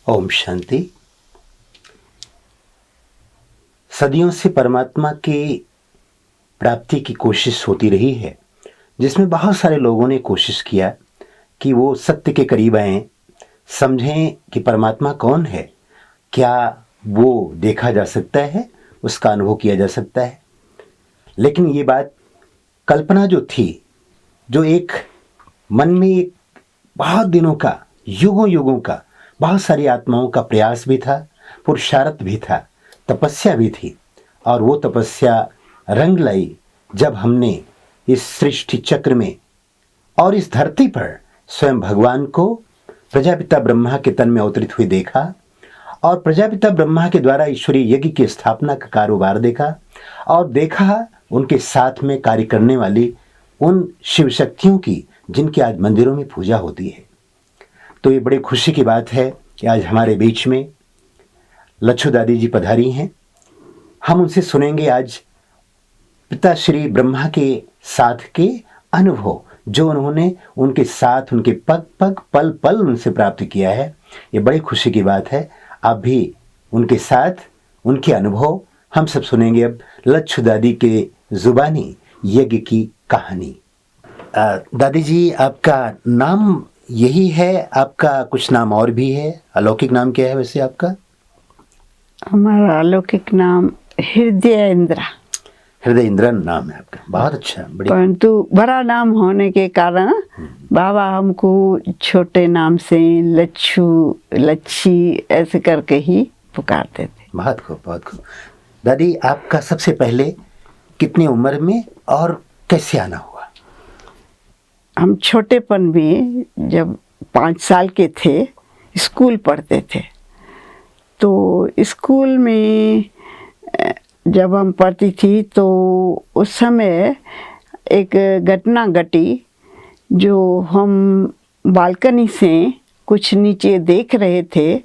ओम शांति। सदियों से परमात्मा की प्राप्ति की कोशिश होती रही है, जिसमें बहुत सारे लोगों ने कोशिश किया कि वो सत्य के करीब आएं, समझें कि परमात्मा कौन है, क्या वो देखा जा सकता है, उसका अनुभव किया जा सकता है। लेकिन ये बात कल्पना जो थी, जो एक मन में एक बहुत दिनों का, युगों युगों का, बहुत सारी आत्माओं का प्रयास भी था, पुरुषार्थ भी था, तपस्या भी थी। और वो तपस्या रंग लाई जब हमने इस सृष्टि चक्र में और इस धरती पर स्वयं भगवान को प्रजापिता ब्रह्मा के तन में अवतरित हुए देखा और प्रजापिता ब्रह्मा के द्वारा ईश्वरीय यज्ञ की स्थापना का कारोबार देखा और देखा उनके साथ में कार्य करने वाली उन शिव शक्तियों की जिनकी आज मंदिरों में पूजा होती है। तो ये बड़ी खुशी की बात है कि आज हमारे बीच में लच्छू दादी जी पधारी हैं। हम उनसे सुनेंगे आज पिता श्री ब्रह्मा के साथ के अनुभव, जो उन्होंने उनके साथ, उनके पग पग पल पल उनसे प्राप्त किया है। ये बड़ी खुशी की बात है। आप भी उनके साथ उनके अनुभव हम सब सुनेंगे अब लच्छू दादी के जुबानी यज्ञ की कहानी। दादी जी, आपका नाम यही है? आपका कुछ नाम और भी है? अलौकिक नाम क्या है वैसे आपका? हमारा अलौकिक नाम हृदय इंद्रा। हृदय इंद्रा नाम है आपका। बहुत अच्छा, बड़ी। परंतु बड़ा नाम होने के कारण बाबा हमको छोटे नाम से लच्छू, लच्छी ऐसे करके ही पुकारते थे। बहुत खूब, बहुत खूब। दादी, आपका सबसे पहले कितनी उम्र में और कैसे आना हुआ? हम छोटेपन में जब 5 साल के थे, स्कूल पढ़ते थे, तो स्कूल में जब हम पढ़ती थी तो उस समय एक घटना घटी, जो हम बालकनी से कुछ नीचे देख रहे थे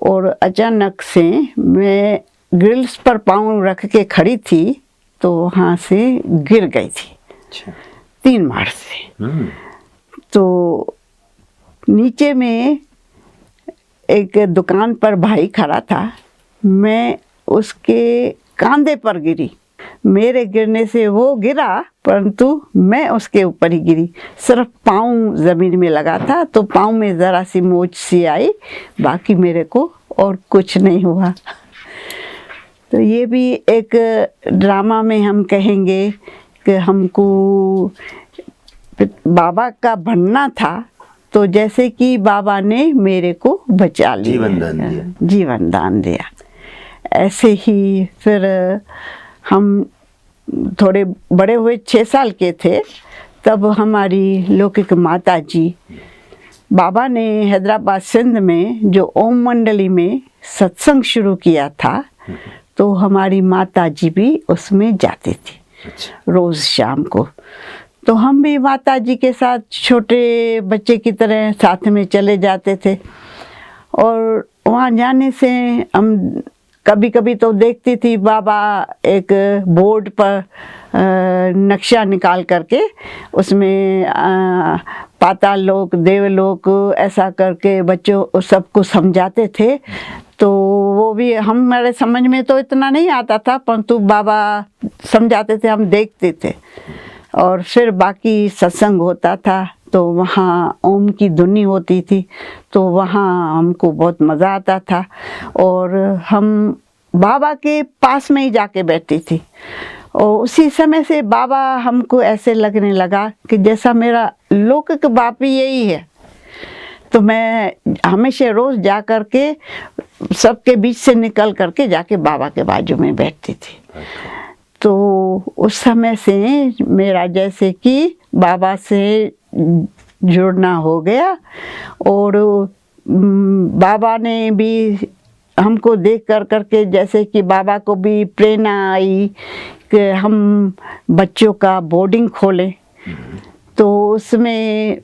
और अचानक से मैं ग्रिल्स पर पाँव रख के खड़ी थी तो वहाँ से गिर गई थी। अच्छा। 3 मार से। तो नीचे में एक दुकान पर भाई खड़ा था, मैं उसके कंधे पर गिरी। मेरे गिरने से वो गिरा, परंतु मैं उसके ऊपर ही गिरी। सिर्फ पाँव ज़मीन में लगा था तो पाँव में ज़रा सी मोच सी आई, बाकी मेरे को और कुछ नहीं हुआ। तो ये भी एक ड्रामा में हम कहेंगे कि हमको बाबा का बनना था, तो जैसे कि बाबा ने मेरे को बचा लिया, जीवन दान दिया। ऐसे ही फिर हम थोड़े बड़े हुए, 6 साल के थे, तब हमारी लौकिक माता जी, बाबा ने हैदराबाद सिंध में जो ओम मंडली में सत्संग शुरू किया था, तो हमारी माता जी भी उसमें जाती थी। अच्छा। रोज़ शाम को। तो हम भी माता जी के साथ छोटे बच्चे की तरह साथ में चले जाते थे। और वहाँ जाने से हम कभी कभी तो देखती थी बाबा एक बोर्ड पर नक्शा निकाल करके उसमें पाताल लोक, देवलोक ऐसा करके बच्चों सबको समझाते थे। तो वो भी हमारे समझ में तो इतना नहीं आता था, परंतु बाबा समझाते थे, हम देखते थे। और फिर बाकी सत्संग होता था तो वहाँ ओम की धुनी होती थी, तो वहाँ हमको बहुत मज़ा आता था और हम बाबा के पास में ही जाके बैठती थी। और उसी समय से बाबा हमको ऐसे लगने लगा कि जैसा मेरा लौकिक बाप ही यही है। तो मैं हमेशा रोज़ जा कर के सबके बीच से निकल करके जाके बाबा के बाजू में बैठती थी। तो उस समय से मेरा जैसे कि बाबा से जुड़ना हो गया और बाबा ने भी हमको देख कर करके जैसे कि बाबा को भी प्रेरणा आई कि हम बच्चों का बोर्डिंग खोलें। तो उसमें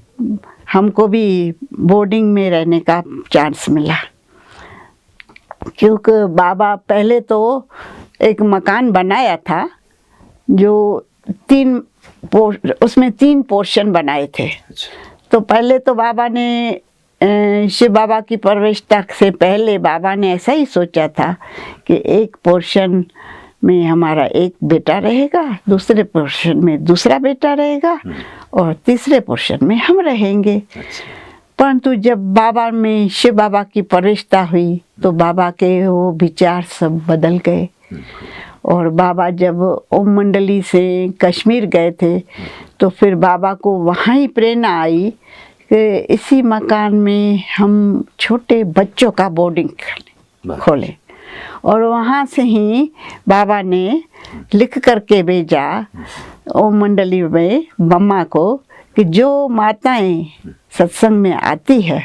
हमको भी बोर्डिंग में रहने का चांस मिला, क्योंकि बाबा पहले तो एक मकान बनाया था जो उसमें 3 पोर्शन बनाए थे। तो पहले तो बाबा ने शिव बाबा की परवरिश तक से पहले बाबा ने ऐसा ही सोचा था कि एक पोर्शन में हमारा एक बेटा रहेगा, दूसरे पोर्शन में दूसरा बेटा रहेगा और तीसरे पोर्शन में हम रहेंगे। परंतु जब बाबा में शिव बाबा की परवरिशता हुई तो बाबा के वो विचार सब बदल गए। और बाबा जब ओम मंडली से कश्मीर गए थे तो फिर बाबा को वहाँ ही प्रेरणा आई कि इसी मकान में हम छोटे बच्चों का बोर्डिंग खोलें। और वहाँ से ही बाबा ने लिख करके भेजा ओम मंडली में मम्मा को कि जो माताएं सत्संग में आती है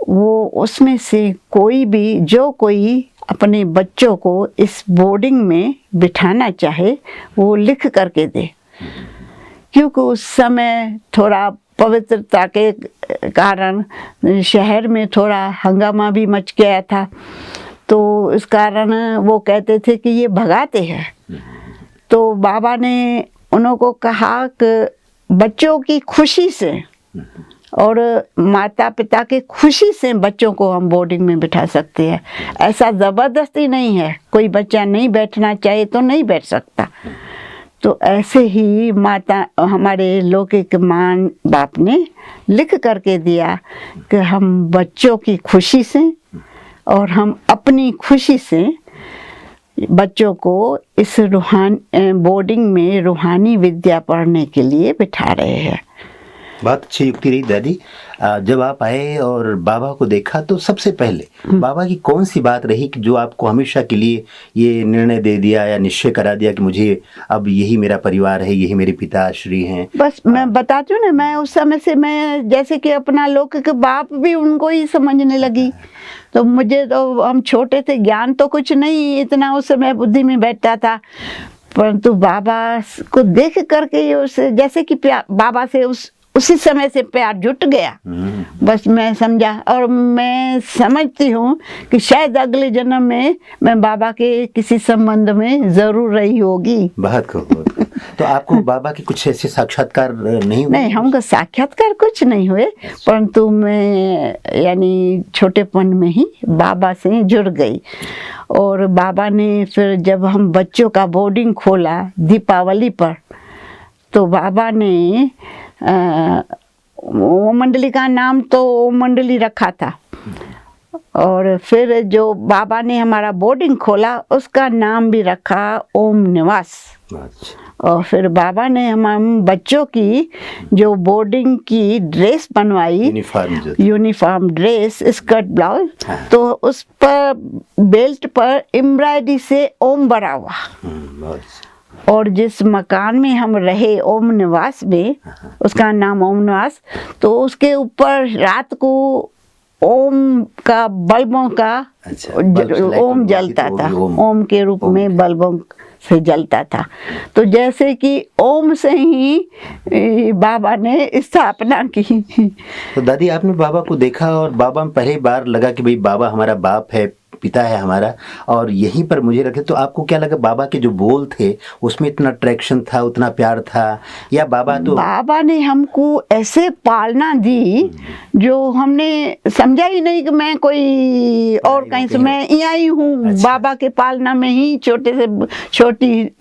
वो उसमें से कोई भी जो कोई अपने बच्चों को इस बोर्डिंग में बिठाना चाहे वो लिख करके दे। क्योंकि उस समय थोड़ा पवित्रता के कारण शहर में थोड़ा हंगामा भी मच गया था, तो इस कारण वो कहते थे कि ये भगाते हैं। तो बाबा ने उनको कहा कि बच्चों की खुशी से और माता पिता के खुशी से बच्चों को हम बोर्डिंग में बिठा सकते हैं, ऐसा ज़बरदस्ती नहीं है। कोई बच्चा नहीं बैठना चाहे तो नहीं बैठ सकता। तो ऐसे ही माता हमारे लौकिक माँ बाप ने लिख करके दिया कि हम बच्चों की खुशी से और हम अपनी खुशी से बच्चों को इस बोर्डिंग में रूहानी विद्या पढ़ने के लिए बिठा रहे हैं। बहुत अच्छी युक्ति रही दादी। जब आप आए और बाबा को देखा तो सबसे पहले बाबा की कौन सी बात रही कि जो आपको हमेशा के लिए ये निर्णय दे दिया या निश्चय करा दिया कि मुझे अब यही मेरा परिवार है, यही मेरे पिताश्री हैं? बस मैं बताती हूँ ना, मैं उस समय से मैं जैसे कि अपना लौकिक बाप भी उनको ही समझने लगी। तो मुझे तो हम छोटे थे, ज्ञान तो कुछ नहीं इतना उस समय बुद्धि में बैठता था, परंतु बाबा को देख करके उसे जैसे कि बाबा से उसी समय से प्यार जुट गया। बस मैं समझा और मैं समझती हूँ कि शायद अगले जन्म में मैं बाबा के किसी संबंध में जरूर रही होगी। बहुत खूब। तो आपको बाबा के कुछ ऐसे साक्षात्कार नहीं हुए? नहीं, हमको साक्षात्कार कुछ नहीं हुए, परंतु मैं यानी छोटेपन में ही बाबा से जुड़ गई। और बाबा ने फिर जब हम बच्चों का बोर्डिंग खोला दीपावली पर, तो बाबा ने ओम मंडली का नाम तो ओम मंडली रखा था, और फिर जो बाबा ने हमारा बोर्डिंग खोला उसका नाम भी रखा ओम निवास। और फिर बाबा ने हम बच्चों की जो बोर्डिंग की ड्रेस बनवाई, यूनिफॉर्म ड्रेस, स्कर्ट ब्लाउज, तो उस पर बेल्ट पर एम्ब्रॉयडरी से ओम बना हुआ। और जिस मकान में हम रहे ओम निवास में, उसका नाम ओम निवास, तो उसके ऊपर रात को ओम का बल्बों का ओम जलता था, ओम के रूप में बल्बों से जलता था। तो जैसे कि ओम से ही बाबा ने स्थापना की। तो दादी आपने बाबा को देखा और बाबा में पहली बार लगा कि भाई बाबा हमारा बाप है, पिता है हमारा, और यहीं पर मुझे रखे, तो आपको क्या लगा बाबा के जो बोल थे उसमें इतना अट्रैक्शन था, उतना प्यार था, या बाबा ने हमको ऐसे पालना दी जो हमने समझा ही नहीं कि मैं कोई और कहीं से, मैं यहाँ ही हूँ। अच्छा। बाबा के पालना में ही छोटी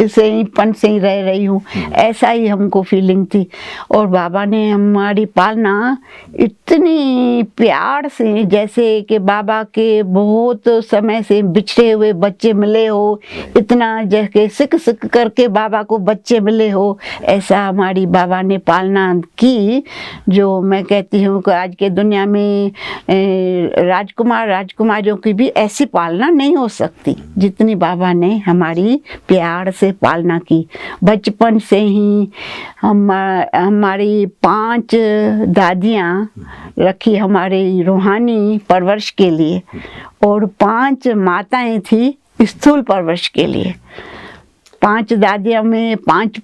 से ही पन से ही रह रही हूँ, ऐसा ही हमको फीलिंग थी। और बाबा ने हमारी पालना इतनी प्यार से, जैसे कि बाबा के बहुत समय से बिछड़े हुए बच्चे मिले हो, इतना जैसे सिक सिक करके बाबा को बच्चे मिले हो, ऐसा हमारी बाबा ने पालना की। जो मैं कहती हूँ कि आज के दुनिया में राजकुमारों की भी ऐसी पालना नहीं हो सकती जितनी बाबा ने हमारी प्यार से पालना की। बचपन से ही हमारी 5 दादियाँ रखी हमारे रूहानी परवरिश के लिए, और 5 माताएं थी स्थूल परवरिश के लिए। 5 दादियों में 5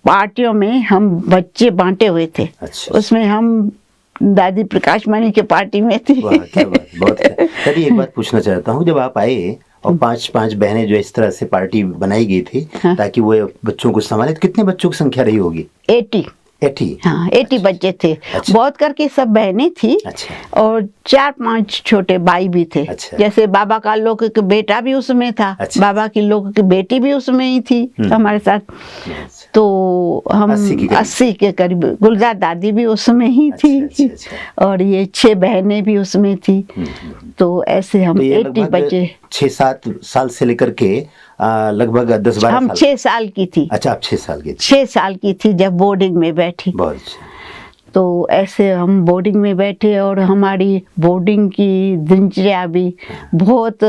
पार्टियों में हम बच्चे बांटे हुए थे। अच्छा। उसमें हम दादी प्रकाश मणि के पार्टी में थी। क्या बात, बहुत दादी एक बात पूछना चाहता हूँ, जब आप आए और 5 बहनें जो इस तरह से पार्टी बनाई गई थी, हाँ, ताकि वो बच्चों को संभाले, तो कितने बच्चों की संख्या रही होगी? 80 80? हाँ 80 बच्चे थे। अच्छा। बहुत करके सब बहनें थी। अच्छा। और 4-5 छोटे भाई भी थे। अच्छा। जैसे बाबा का लोग के बेटा भी उसमें था। अच्छा। बाबा की लोग की बेटी भी उसमें ही थी हमारे साथ। अच्छा। तो हम 80 के करीब गुलजार दादी भी उसमें ही थी। अच्छा, अच्छा। और ये 6 बहनें भी उसमें थी। तो ऐसे हम तो ये 80 बच्चे। 6-7 साल से लेकर के लगभग 10-12 हम साल। 6 साल की थी। अच्छा, आप 6 साल की थी। 6 साल की थी जब बोर्डिंग में बैठी। बहुत अच्छा। तो ऐसे हम बोर्डिंग में बैठे और हमारी बोर्डिंग की दिनचर्या भी बहुत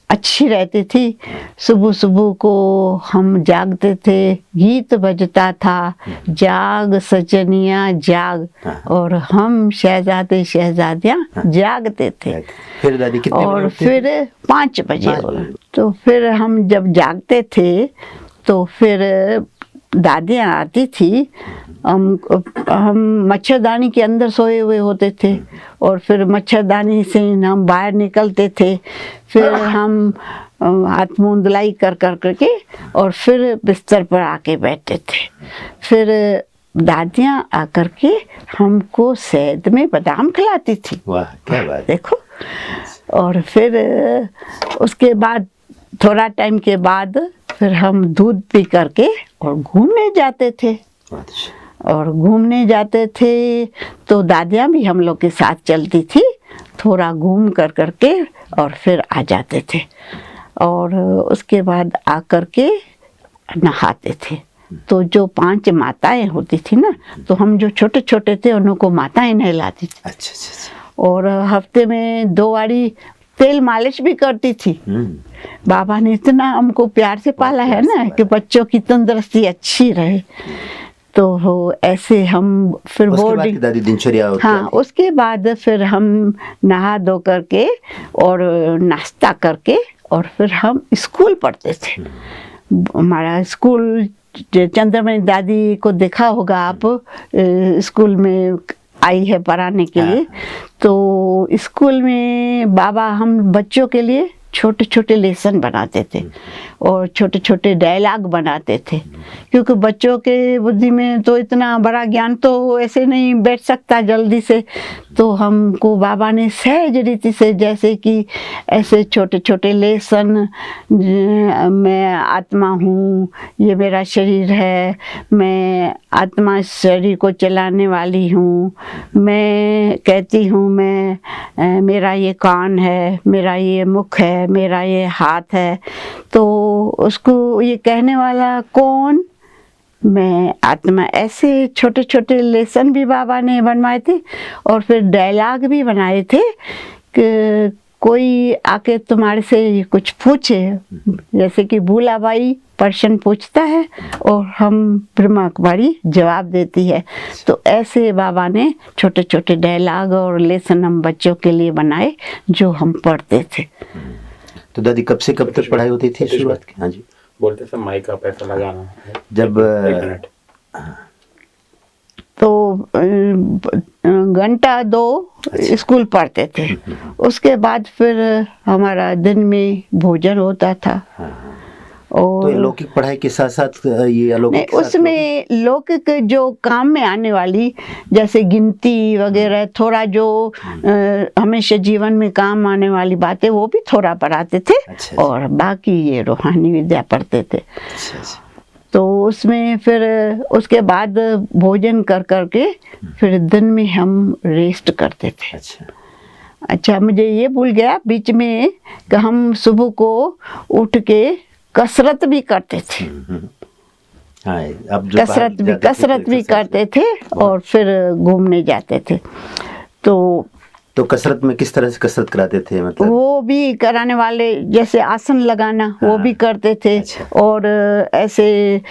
अच्छी रहती थी। सुबह सुबह को हम जागते थे, गीत बजता था, जाग सजनिया जाग, और हम शहजादे शहजादियाँ जागते थे। फिर दादी कितने बजे और उठते फिर थे? 5 बजे 5 बजे। तो फिर हम जब जागते थे तो फिर दादियाँ आती थी। हम मच्छरदानी के अंदर सोए हुए होते थे और फिर मच्छरदानी से हम बाहर निकलते थे। फिर हम हाथ मुंह धुलाई कर करके और फिर बिस्तर पर आके बैठते थे। फिर दादियाँ आकर के हमको शहद में बादाम खिलाती थी। वाह, क्या बात है। देखो। और फिर उसके बाद थोड़ा टाइम के बाद फिर हम दूध पी करके और घूमने जाते थे। अच्छा। और घूमने जाते थे तो दादियाँ भी हम लोग के साथ चलती थी। थोड़ा घूम कर करके और फिर आ जाते थे। और उसके बाद आकर के नहाते थे। तो जो 5 माताएं होती थी ना, तो हम जो छोटे छोटे थे उनको माताएं नहलाती थी। अच्छा, अच्छा। और हफ्ते में 2 बारी तेल मालिश भी करती थी। बाबा ने इतना हमको प्यार से पाला है ना कि बच्चों की तंदुरुस्ती अच्छी रहे। तो वो ऐसे हम फिर बोर्डिंग। दादी दिनचर्या। हाँ, उसके बाद फिर हम नहा धो करके और नाश्ता करके और फिर हम स्कूल पढ़ते थे। हमारा स्कूल चंद्रमणि दादी को देखा होगा आप, स्कूल में आई है पढ़ाने के लिए। तो स्कूल में बाबा हम बच्चों के लिए छोटे छोटे लेसन बनाते थे और छोटे छोटे डायलॉग बनाते थे, क्योंकि बच्चों के बुद्धि में तो इतना बड़ा ज्ञान तो ऐसे नहीं बैठ सकता जल्दी से। तो हमको बाबा ने सहज रीति से, जैसे कि ऐसे छोटे छोटे लेसन, मैं आत्मा हूँ, ये मेरा शरीर है, मैं आत्मा शरीर को चलाने वाली हूँ, मैं कहती हूँ मैं, मेरा ये कान है, मेरा ये मुख है, मेरा ये हाथ है। तो उसको ये कहने वाला कौन? मैं आत्मा। ऐसे छोटे छोटे लेसन भी बाबा ने बनवाए थे और फिर डायलॉग भी बनाए थे कि कोई आके तुम्हारे से कुछ पूछे, जैसे कि भूलाबाई प्रश्न पूछता है और हम ब्रह्मा कुमारी जवाब देती है। तो ऐसे बाबा ने छोटे छोटे डायलॉग और लेसन हम बच्चों के लिए बनाए जो हम पढ़ते थे। तो दादी कब से कब तक पढ़ाई होती थी शुरुआत की? हाँ जी, बोलते थे माइक का पैसा लगाना है। जब 1 मिनट। तो घंटा 2 स्कूल पढ़ते थे। उसके बाद फिर हमारा दिन में भोजन होता था। और तो लौकिक पढ़ाई के साथ साथ ये अलौकिक, उसमें लौकिक जो काम में आने वाली, जैसे गिनती वगैरह, थोड़ा जो हमेशा जीवन में काम आने वाली बातें वो भी थोड़ा पढ़ाते थे। अच्छा। और बाकी ये रूहानी विद्या पढ़ते थे। अच्छा। तो उसमें फिर उसके बाद भोजन कर करके फिर दिन में हम रेस्ट करते थे। अच्छा, मुझे ये भूल गया बीच में कि हम सुबह को उठ के कसरत भी करते थे। हाँ, अब कसरत भी करते थे और फिर घूमने जाते थे। तो कसरत में किस तरह से कसरत कराते थे? मतलब वो भी कराने वाले, जैसे आसन लगाना, वो भी करते थे। अच्छा। और ऐसे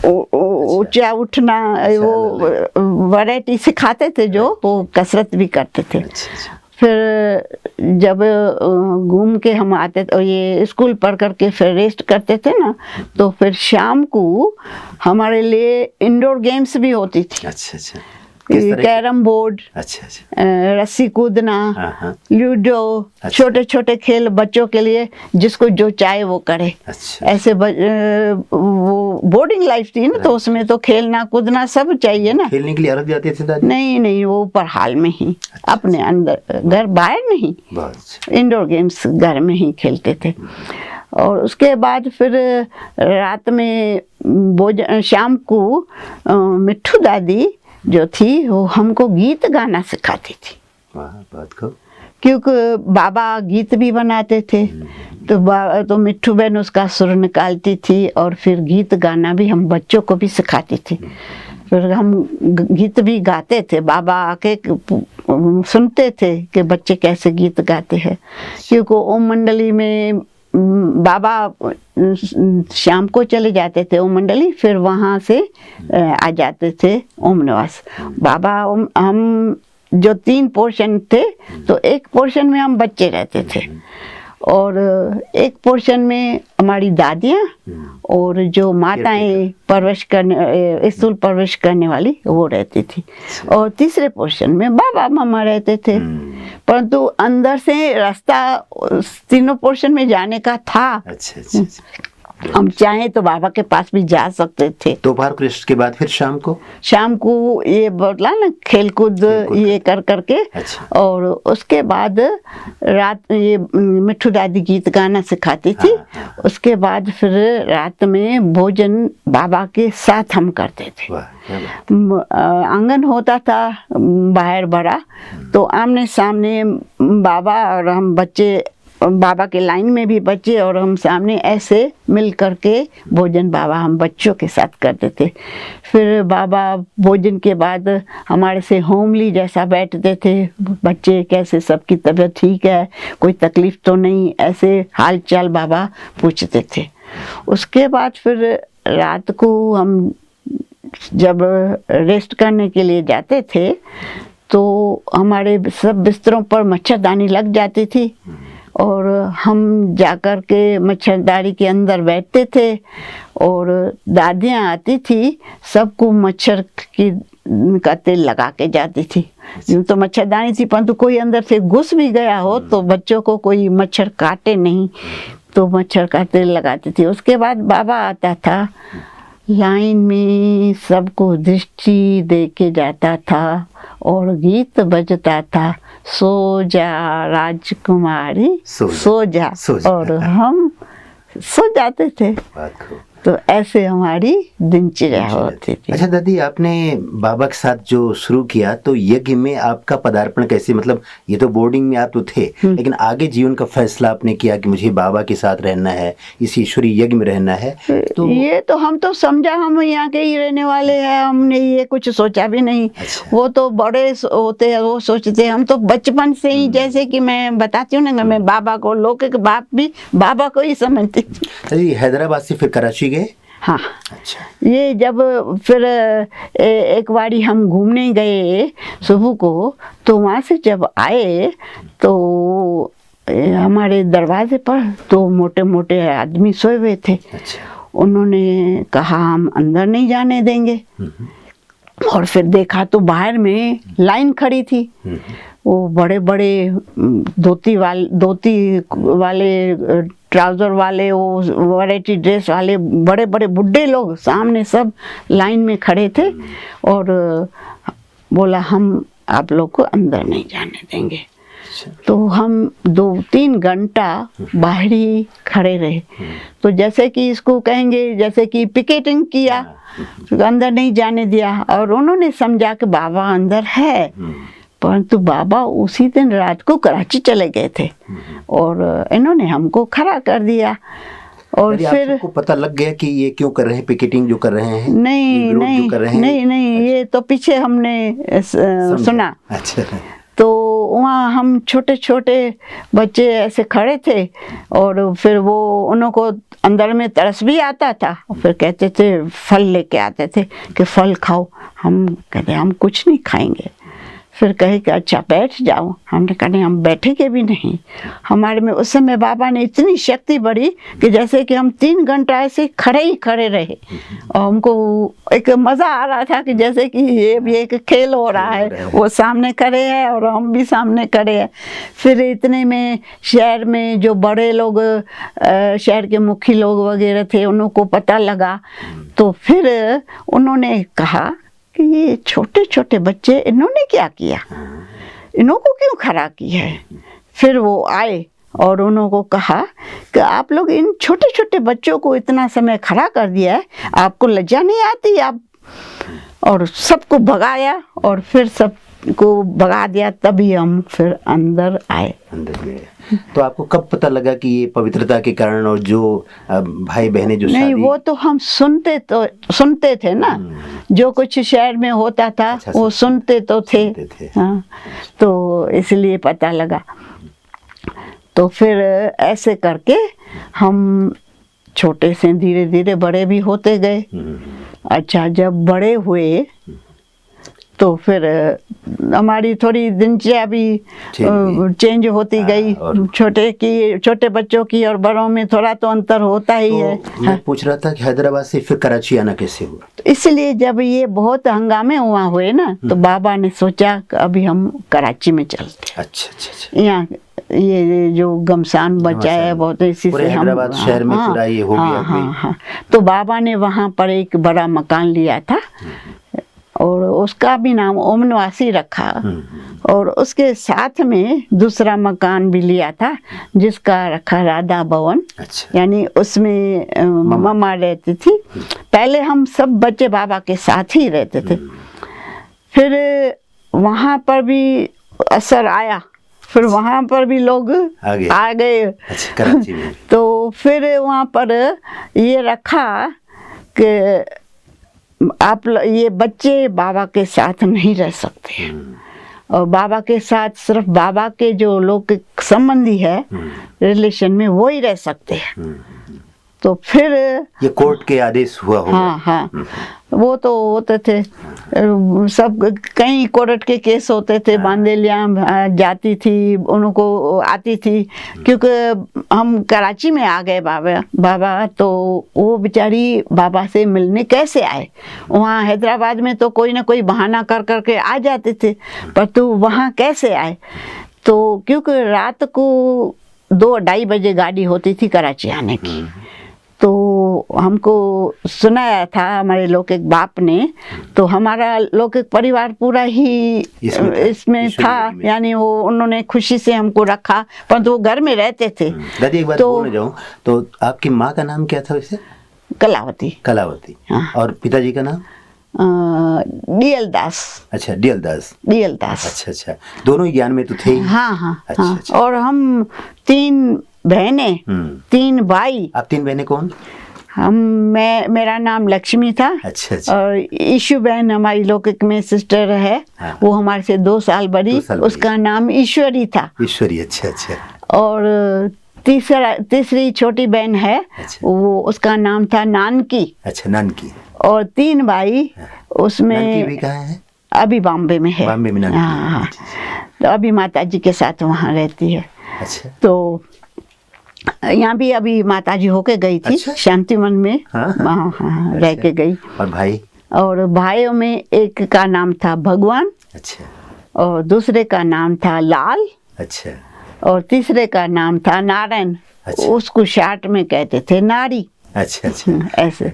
ऊंचा उठना, वो वैरायटी सिखाते थे जो वो कसरत भी करते थे। अच्छा। फिर जब घूम के हम आते थे, ये स्कूल पढ़ करके फिर रेस्ट करते थे ना, तो फिर शाम को हमारे लिए इंडोर गेम्स भी होती थी। अच्छा। कैरम बोर्ड, रस्सी कूदना, लूडो, छोटे छोटे खेल बच्चों के लिए, जिसको जो चाहे वो करे। अच्छा। ऐसे वो बोर्डिंग लाइफ थी ना, तो उसमें तो खेलना कूदना सब चाहिए ना। खेलने के लिए अलग जाते थे दादी? नहीं नहीं, वो ऊपर हाल में ही, अपने अंदर, घर बाहर नहीं, बस। इंडोर गेम्स घर में ही खेलते थे। और उसके बाद फिर रात में भोजन, शाम को मिट्ठू दादी जो थी वो हमको गीत गाना सिखाती थी। वाह, बात को। क्योंकि बाबा गीत भी बनाते थे, तो मिट्ठू बहन उसका सुर निकालती थी और फिर गीत गाना भी हम बच्चों को भी सिखाती थी। फिर हम गीत भी गाते थे, बाबा आके सुनते थे कि बच्चे कैसे गीत गाते हैं। क्योंकि ओम मंडली में बाबा शाम को चले जाते थे ओम मंडली, फिर वहाँ से आ जाते थे ओम निवास। बाबा हम जो 3 पोर्शन थे, तो एक पोर्शन में हम बच्चे रहते थे और एक पोर्शन में हमारी दादियाँ और जो माताएं परवरिश करने, स्थूल परवरिश करने वाली वो रहती थी, और तीसरे पोर्शन में बाबा मामा रहते थे। परंतु अंदर से रास्ता तीनों पोर्शन में जाने का था। अच्छा अच्छा, अच्छा। हम चाहें तो बाबा के पास भी जा सकते थे। दोपहर को रेस्ट के बाद फिर शाम को ये बोला ना, खेल कूद ये कर करके। अच्छा। और उसके बाद रात ये मिट्ठू दादी गीत गाना सिखाती थी। उसके बाद फिर रात में भोजन बाबा के साथ हम करते थे। आंगन होता था बाहर बड़ा, तो आमने सामने बाबा और हम बच्चे, बाबा के लाइन में भी बच्चे और हम सामने, ऐसे मिल करके भोजन बाबा हम बच्चों के साथ करते थे। फिर बाबा भोजन के बाद हमारे से होमली जैसा बैठते थे, बच्चे कैसे, सबकी तबीयत ठीक है, कोई तकलीफ तो नहीं, ऐसे हाल चाल बाबा पूछते थे। उसके बाद फिर रात को हम जब रेस्ट करने के लिए जाते थे, तो हमारे सब बिस्तरों पर मच्छरदानी लग जाती थी और हम जाकर के मच्छरदानी के अंदर बैठते थे और दादियाँ आती थी, सबको मच्छर का तेल लगा के जाती थी। यूँ तो मच्छरदानी थी, परंतु कोई अंदर से घुस भी गया हो तो बच्चों को कोई मच्छर काटे नहीं, तो मच्छर का तेल लगाती थी। उसके बाद बाबा आता था, लाइन में सबको दृष्टि दे के जाता था और गीत बजता था, सो जा राजकुमारी सो जा, और हम सो जाते थे। तो ऐसे हमारी दिनचर्या होती थी। अच्छा दादी, आपने बाबा के साथ जो शुरू किया, तो यज्ञ में आपका पदार्पण कैसे, मतलब ये तो बोर्डिंग में आप तो थे, लेकिन आगे जीवन का फैसला आपने किया कि मुझे बाबा के साथ रहना है, इस ईश्वरीय यज्ञ में रहना है, तो ये तो हम तो समझा हम यहाँ के ही रहने वाले हैं, हमने ये कुछ सोचा भी नहीं। अच्छा। वो तो बड़े होते हैं, वो सोचते हैं। हम तो बचपन से ही, जैसे कि मैं बताती हूँ ना, मैं बाबा को, लौकिक बाप भी बाबा को ही समझती थी। हैदराबाद से फिर कराची गए? हाँ। अच्छा। ये जब फिर एक बारी हम घूमने गए सुबह को, तो वहाँ से जब आए तो हमारे दरवाजे पर 2 मोटे मोटे आदमी सोए हुए थे। अच्छा। उन्होंने कहा हम अंदर नहीं जाने देंगे, और फिर देखा तो बाहर में लाइन खड़ी थी। वो बड़े बड़े धोती वाले ट्राउजर वाले, वो वैरायटी ड्रेस वाले बड़े बड़े बुड्ढे लोग सामने सब लाइन में खड़े थे, और बोला हम आप लोग को अंदर नहीं जाने देंगे। तो हम 2-3 घंटा बाहर ही खड़े रहे। तो जैसे कि इसको कहेंगे, जैसे कि पिकेटिंग किया, तो अंदर नहीं जाने दिया, और उन्होंने समझा कि बाबा अंदर है। परंतु बाबा उसी दिन रात को कराची चले गए थे और इन्होंने हमको खड़ा कर दिया। और फिर आपको पता लग गया कि ये क्यों कर रहे हैं, पिकेटिंग जो कर रहे हैं? नहीं, ये तो पीछे हमने सुना। अच्छा। तो वहाँ हम छोटे छोटे बच्चे ऐसे खड़े थे, और फिर वो उन्हों को अंदर में तरस भी आता था, फिर कहते थे, फल लेके आते थे कि फल खाओ। हम कहते हम कुछ नहीं खाएंगे। फिर कहे कि अच्छा बैठ जाओ। हमने कहा नहीं, हम बैठेंगे भी नहीं। हमारे में उस समय बाबा ने इतनी शक्ति बढ़ी कि जैसे कि हम 3 घंटा ऐसे खड़े ही खड़े रहे, और हमको एक मज़ा आ रहा था कि जैसे कि ये भी एक खेल हो रहा है, वो सामने खड़े हैं और हम भी सामने खड़े हैं। फिर इतने में शहर में जो बड़े लोग, शहर के मुखी लोग वगैरह थे, उनको पता लगा। तो फिर उन्होंने कहा कि ये छोटे छोटे बच्चे, इन्होंने क्या किया, इनको क्यों खड़ा किया है। फिर वो आए और उन्होंने कहा कि आप लोग इन छोटे छोटे बच्चों को इतना समय खड़ा कर दिया है, आपको लज्जा नहीं आती आप। और सबको भगाया और फिर सबको भगा दिया, तभी हम फिर अंदर आए। अंदर गए। तो आपको कब पता लगा कि ये पवित्रता के कारण, और जो भाई बहने जो नहीं, शादी... वो तो हम सुनते थे ना, जो कुछ शहर में होता था अच्छा, वो सुनते तो थे। हाँ, तो इसलिए पता लगा। तो फिर ऐसे करके हम छोटे से धीरे धीरे बड़े भी होते गए। अच्छा, जब बड़े हुए तो फिर हमारी थोड़ी दिनचर्या भी चेंज होती गई। छोटे बच्चों की और बड़ों में थोड़ा तो अंतर होता ही है। मैं पूछ रहा था कि हैदराबाद से फिर कराची आना कैसे हुआ? तो इसलिए जब ये बहुत हंगामे वहाँ हुए ना, तो बाबा ने सोचा कि अभी हम कराची में चलते। अच्छा। यहाँ ये जो गमसान बचा है बहुत, इसी से हम हैदराबाद शहर में पूरा ये हो गया। हाँ। तो बाबा ने वहाँ पर एक बड़ा मकान लिया था और उसका भी नाम ओम निवासी रखा, और उसके साथ में दूसरा मकान भी लिया था जिसका रखा राधा भवन। अच्छा। यानी उसमें मम्मा रहती थी। पहले हम सब बच्चे बाबा के साथ ही रहते थे। फिर वहाँ पर भी असर आया, फिर वहाँ पर भी लोग आ गए। अच्छा, कराची में। तो फिर वहाँ पर ये रखा कि आप ये बच्चे बाबा के साथ नहीं रह सकते, और बाबा के साथ सिर्फ बाबा के जो लोग संबंधी है रिलेशन में वो ही रह सकते हैं। तो फिर ये कोर्ट के आदेश हुआ होगा। हाँ, वो तो होते थे सब, कई कोर्ट के केस होते थे। बांदेलियाँ जाती थी, उनको आती थी, क्योंकि हम कराची में आ गए बाबा तो वो बेचारी बाबा से मिलने कैसे आए। वहाँ हैदराबाद में तो कोई ना कोई बहाना कर करके आ जाते थे, पर तो वहाँ कैसे आए। तो क्योंकि रात को 2-2:30 बजे गाड़ी होती थी कराची आने की। तो हमको सुनाया था हमारे लौकिक बाप ने, तो हमारा लौकिक परिवार पूरा ही इसमें था। यानी वो उन्होंने खुशी से हमको रखा, परंतु वो घर में रहते थे। दादी, एक बात बोलने जाऊं तो आपकी माँ का नाम क्या था वैसे? कलावती। हाँ। और पिताजी का नाम? डीएल दास। अच्छा, डीएल दास। अच्छा, दोनों ज्ञान में तो थे ही। हाँ। अच्छा। और हम 3 बहनें, 3 भाई। आप 3 बहनें कौन? मेरा नाम लक्ष्मी था। अच्छा। और ईशु बहन हमारी लौकिक में सिस्टर है। हाँ। वो हमारे से 2 साल बड़ी। उसका नाम ईश्वरी था। ईश्वरी, अच्छा। और तीसरी छोटी बहन है। अच्छा। वो उसका नाम था नानकी। अच्छा, नानकी। और 3 भाई उसमें। नानकी भी कहाँ है? अभी बॉम्बे में है। बॉम्बे में नानकी। हाँ। तो अभी माताजी के साथ वहाँ रहती है। अच्छा। तो यहाँ भी अभी माताजी होके गई थी। अच्छा? शांतिवन में। हाँ, रह के गई। और भाइयों में एक का नाम था भगवान। अच्छा। और दूसरे का नाम था लाल। अच्छा। और तीसरे का नाम था नारायण। अच्छा। उसको शार्ट में कहते थे नारी। अच्छा। ऐसे।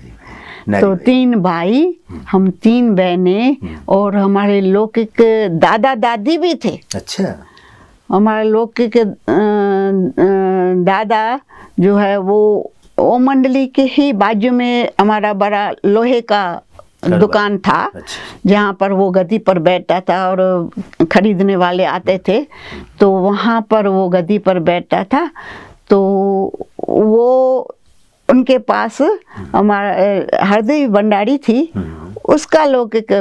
तो 3 भाई, हम 3 बहनें, और हमारे लौकिक दादा दादी भी थे। अच्छा। हमारे लौकिक दादा जो है वो मंडली के ही बाजू में हमारा बड़ा लोहे का दुकान था। अच्छा। जहाँ पर वो गद्दी पर बैठता था और खरीदने वाले आते थे, तो वहाँ पर वो गद्दी पर बैठता था। तो वो उनके पास हमारा हरदेवी भंडारी थी, उसका लौकिक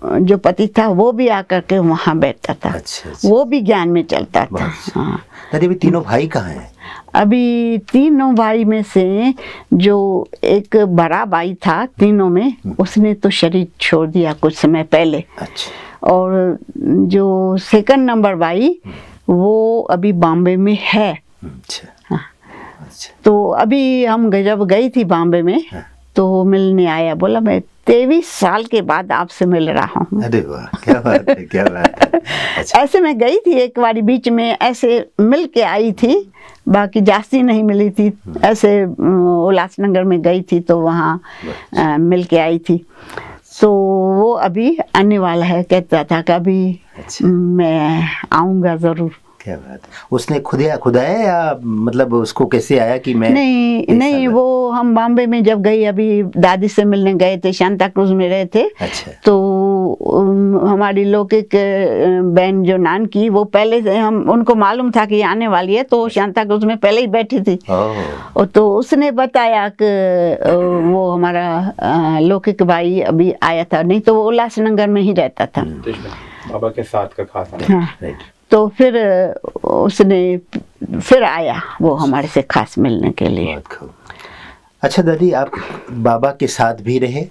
जो पति था वो भी आकर के वहाँ बैठता था। अच्छा, अच्छा। वो भी ज्ञान में चलता था। बहुत अच्छा। हाँ। दादी, अभी तीनों भाई कहाँ हैं? अभी तीनों भाई में से जो एक बड़ा भाई था तीनों में, उसने तो शरीर छोड़ दिया कुछ समय पहले। अच्छा। और जो सेकंड नंबर भाई वो अभी बॉम्बे में है। अच्छा। हाँ। अच्छा। तो अभी हम जब गई थी बॉम्बे में तो वो मिलने आया, बोला मैं 23 साल के बाद आपसे मिल रहा हूँ। अरे वाह, क्या बात है, क्या बात है। अच्छा। ऐसे मैं गई थी एक बारी बीच में, ऐसे मिल के आई थी, बाकी जास्ती नहीं मिली थी। ऐसे उल्लासनगर में गई थी तो वहाँ मिल के आई थी। तो वो अभी आने वाला है, कहता था कि अभी अच्छा। मैं आऊँगा ज़रूर। क्या बात है। उसने खुद आया या मतलब उसको कैसे आया कि मैं? नहीं, वो हम बॉम्बे में जब गई, अभी दादी से मिलने गए थे, शांता क्रूज में रहे थे। अच्छा। तो हमारी लौकिक बहन जो नान की, वो पहले से हम उनको मालूम था कि आने वाली है, तो शांता क्रूज में पहले ही बैठी थी। और तो उसने बताया कि वो हमारा लौकिक भाई अभी आया था, नहीं तो वो उल्लासनगर में ही रहता था। तो इसमें बाबा के साथ का खास आना। हाँ। राइट। तो फिर उसने फिर आया वो हमारे से खास मिलने के लिए। बहुत खूब। अच्छा दादी, आप बाबा के साथ भी रहे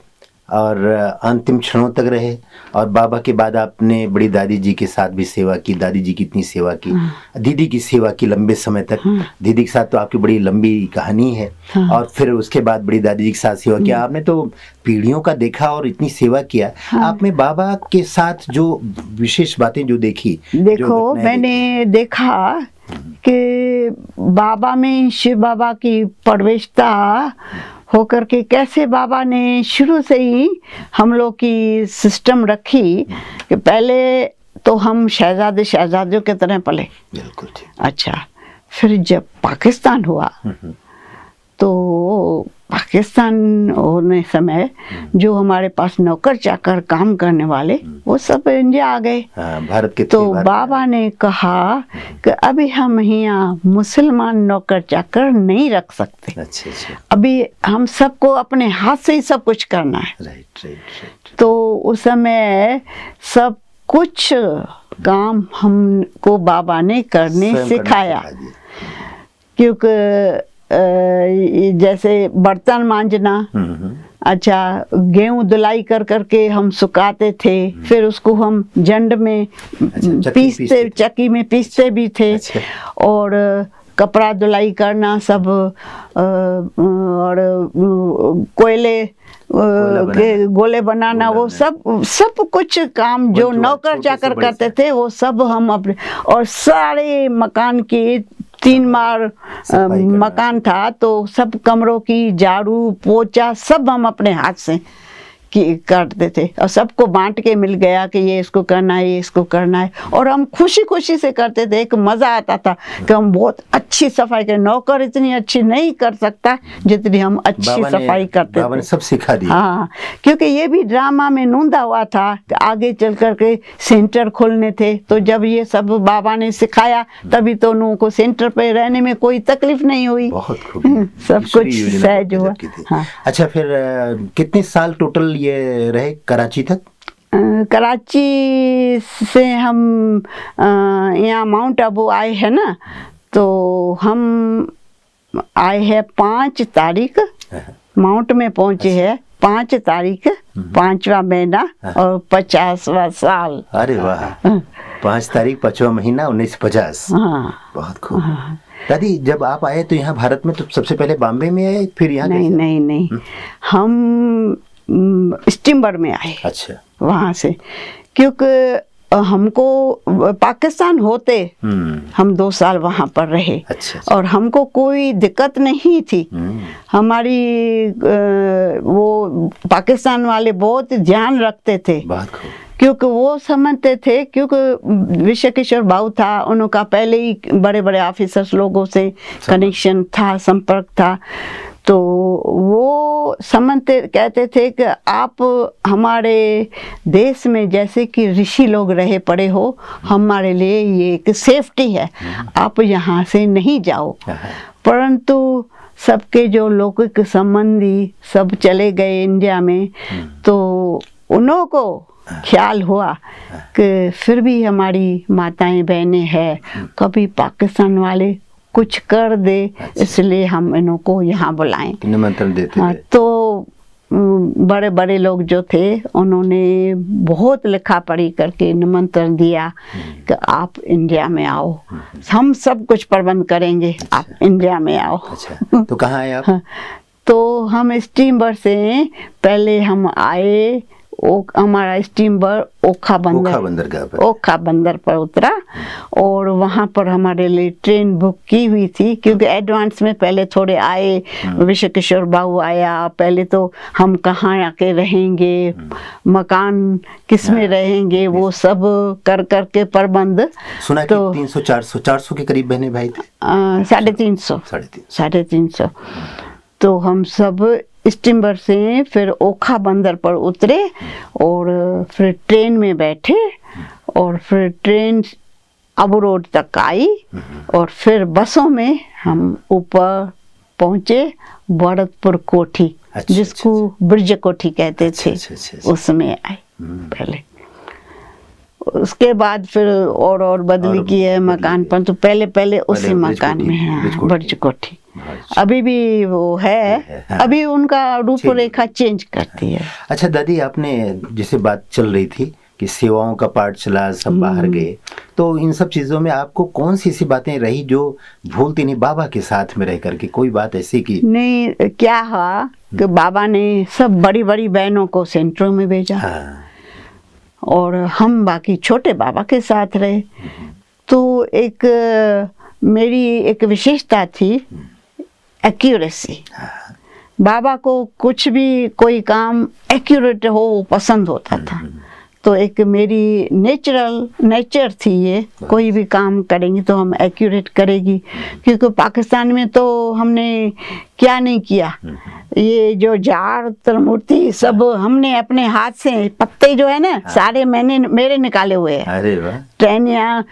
और अंतिम क्षणों तक रहे, और बाबा के बाद आपने बड़ी दादी जी के साथ भी सेवा की। दादी जी की इतनी सेवा की, दीदी की सेवा की लंबे समय तक। दीदी के साथ तो आपकी बड़ी लंबी कहानी है। और फिर उसके बाद बड़ी दादी जी के साथ सेवा किया आपने, तो पीढ़ियों का देखा और इतनी सेवा किया। आपने बाबा के साथ जो विशेष बातें जो देखी, देखो मैंने देखा कि बाबा में शिव बाबा की प्रवेशता होकर के कैसे बाबा ने शुरू से ही हम लोग की सिस्टम रखी कि पहले तो हम शहजादियों की तरह पले। बिल्कुल ठीक। अच्छा, फिर जब पाकिस्तान हुआ तो पाकिस्तान होने समय जो हमारे पास नौकर चाकर काम करने वाले वो सब इंडिया आ गए। भारत के। तो बाबा ने कहा कि अभी हम यहाँ मुसलमान नौकर चाकर नहीं रख सकते। अच्छा अच्छा। अभी हम सबको अपने हाथ से ही सब कुछ करना है। Right right right. तो उस समय सब कुछ काम हमको बाबा ने करने सिखाया। क्योंकि जैसे बर्तन मांजना, अच्छा गेहूं धुलाई कर करके हम सुखाते थे, फिर उसको हम जंड में पीसते, चक्की में पीसते भी थे। अच्छा। और कपड़ा धुलाई करना सब, और कोयले के गोले बनाना, वो सब कुछ काम जो नौकर चाकर करते थे वो सब हम अपने। और सारे मकान की 3 मार मकान था, तो सब कमरों की झाड़ू पोछा सब हम अपने हाथ से करते थे। और सबको बांट के मिल गया कि ये इसको करना है, ये इसको करना है। और हम खुशी खुशी से करते थे। एक मज़ा आता था कि हम बहुत अच्छी सफाई करें। नौकर इतनी अच्छी नहीं कर सकता जितनी हम अच्छी सफाई करते थे। बाबा ने सब सिखा दिया। हाँ, क्योंकि ये भी ड्रामा में नूंदा हुआ था कि आगे चल करके सेंटर खोलने थे। तो जब ये सब बाबा ने सिखाया तभी तो उन को सेंटर पे रहने में कोई तकलीफ नहीं हुई। बहुत खूब। सब कुछ सहज हुआ। हाँ। अच्छा, फिर कितने साल टोटल ये रहे कराची तक? कराची से हम यहाँ माउंट आबू आए हैं ना, तो हम आए हैं 5 तारीख माउंट में पहुंचे हैं। 5 तारीख 5वां महीना और 50वां साल। अरे वाह, 5 तारीख 5वां महीना 1950। हाँ। बहुत खूब। दादी, जब आप आए तो यहाँ भारत में तो सबसे पहले बॉम्बे में आए, फिर यहाँ? नहीं, हम स्टीमर में आए। अच्छा। वहाँ से, क्योंकि हमको पाकिस्तान होते हम 2 साल वहाँ पर रहे। अच्छा। और हमको कोई दिक्कत नहीं थी। हमारी वो पाकिस्तान वाले बहुत ध्यान रखते थे। बहुत खूब। क्योंकि वो समझते थे, क्योंकि विश्व किशोर भाऊ था, उनका पहले ही बड़े बड़े ऑफिसर्स लोगों से कनेक्शन था, संपर्क था। तो वो समझते, कहते थे कि आप हमारे देश में जैसे कि ऋषि लोग रहे पड़े हो, हमारे लिए ये एक सेफ्टी है, आप यहाँ से नहीं जाओ। परंतु सबके जो लौकिक संबंधी सब चले गए इंडिया में, तो उन्हों को ख्याल हुआ कि फिर भी हमारी माताएं बहनें हैं, कभी पाकिस्तान वाले कुछ कर दे, इसलिए हम इन्हों को यहाँ बुलाएं, निमंत्रण देते थे। तो बड़े बड़े लोग जो थे उन्होंने बहुत लिखा पढ़ी करके निमंत्रण दिया कि आप इंडिया में आओ, हम सब कुछ प्रबंध करेंगे, आप इंडिया में आओ। अच्छा, तो कहाँ आए आप? तो हम स्टीमर से पहले हम आए, हमारा स्टीमर ओखा बंदर पर उतरा और वहाँ पर हमारे लिए ट्रेन बुक की हुई थी, क्योंकि एडवांस में पहले थोड़े आए, विश्व किशोर बाबू आया, पहले तो हम कहाँ आके रहेंगे, मकान किस में रहेंगे, वो सब कर के प्रबंध। सुना तो 300-400 के करीब बहने भाई थे। 350। तो हम सब स्टीमर से फिर ओखा बंदर पर उतरे और फिर ट्रेन में बैठे और फिर ट्रेन अबू रोड तक आई और फिर बसों में हम ऊपर पहुंचे, भरतपुर कोठी, जिसको ब्रिज कोठी कहते थे, उसमें आए पहले। उसके बाद फिर और बदली की है मकान पर, तो पहले उसी मकान में है ब्रिज कोठी। अभी भी वो है, अभी उनका रूपरेखा चेंज करती है। अच्छा दादी, आपने जैसे बात चल रही थी कि सेवाओं का पाठ चला, सब बाहर गए, तो इन सब चीजों में आपको कौन सी ऐसी बातें रही जो भूलती नहीं बाबा के साथ में रह करके? कोई बात ऐसी की? नहीं, क्या हुआ कि बाबा ने सब बड़ी बड़ी बहनों को सेंटरों में भेजा। हाँ। और हम बाकी छोटे बाबा के साथ रहे। तो एक मेरी एक विशेषता थी, एक्यूरेसी। बाबा को कुछ भी कोई काम एक्यूरेट हो वो पसंद होता था। तो एक मेरी नेचर थी ये, कोई भी काम करेंगे तो हम एक्यूरेट करेगी, क्योंकि पाकिस्तान में तो हमने क्या नहीं किया, ये जो जार त्रिमूर्ति सब हमने अपने हाथ से पत्ते जो है ना सारे मेरे निकाले हुए हैं। अरे वाह। टहनियाँ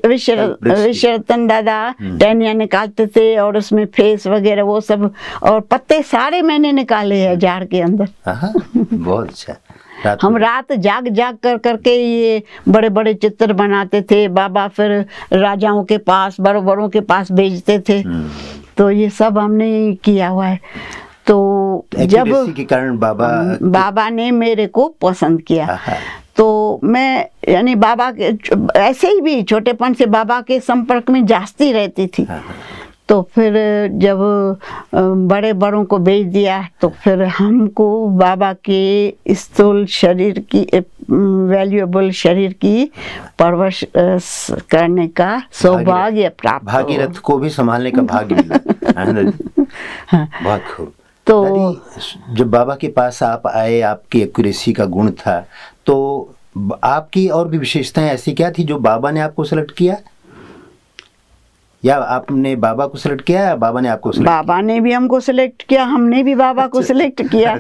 विश्वरतन दादा टहनियाँ निकालते थे और उसमें फेस वगैरह वो सब, और पत्ते सारे मैंने निकाले हैं जार के अंदर। बहुत अच्छा। हम रात जाग कर करके ये बड़े बड़े चित्र बनाते थे। बाबा फिर राजाओं के पास, बड़ों के पास भेजते थे। तो ये सब हमने किया हुआ है। तो जब के कारण बाबा ने मेरे को पसंद किया, तो मैं यानी बाबा के ऐसे ही भी छोटेपन से बाबा के संपर्क में जास्ती रहती थी। तो फिर जब बड़ों को भेज दिया तो फिर हमको बाबा के स्थूल शरीर की, वैल्यूएबल शरीर की परवरिश करने का सौभाग्य प्राप्त, भागीरथ को भी संभालने का भाग्य मिला। बहुत खूब। तो जब बाबा के पास आप आए, आपकी एक्यूरेसी का गुण था, तो आपकी और भी विशेषताएं ऐसी क्या थी जो बाबा ने आपको सेलेक्ट किया, या आपने बाबा को सिलेक्ट किया या बाबा ने आपको सिलेक्ट किया? बाबा ने भी हमको सिलेक्ट किया, हमने भी बाबा को सिलेक्ट किया।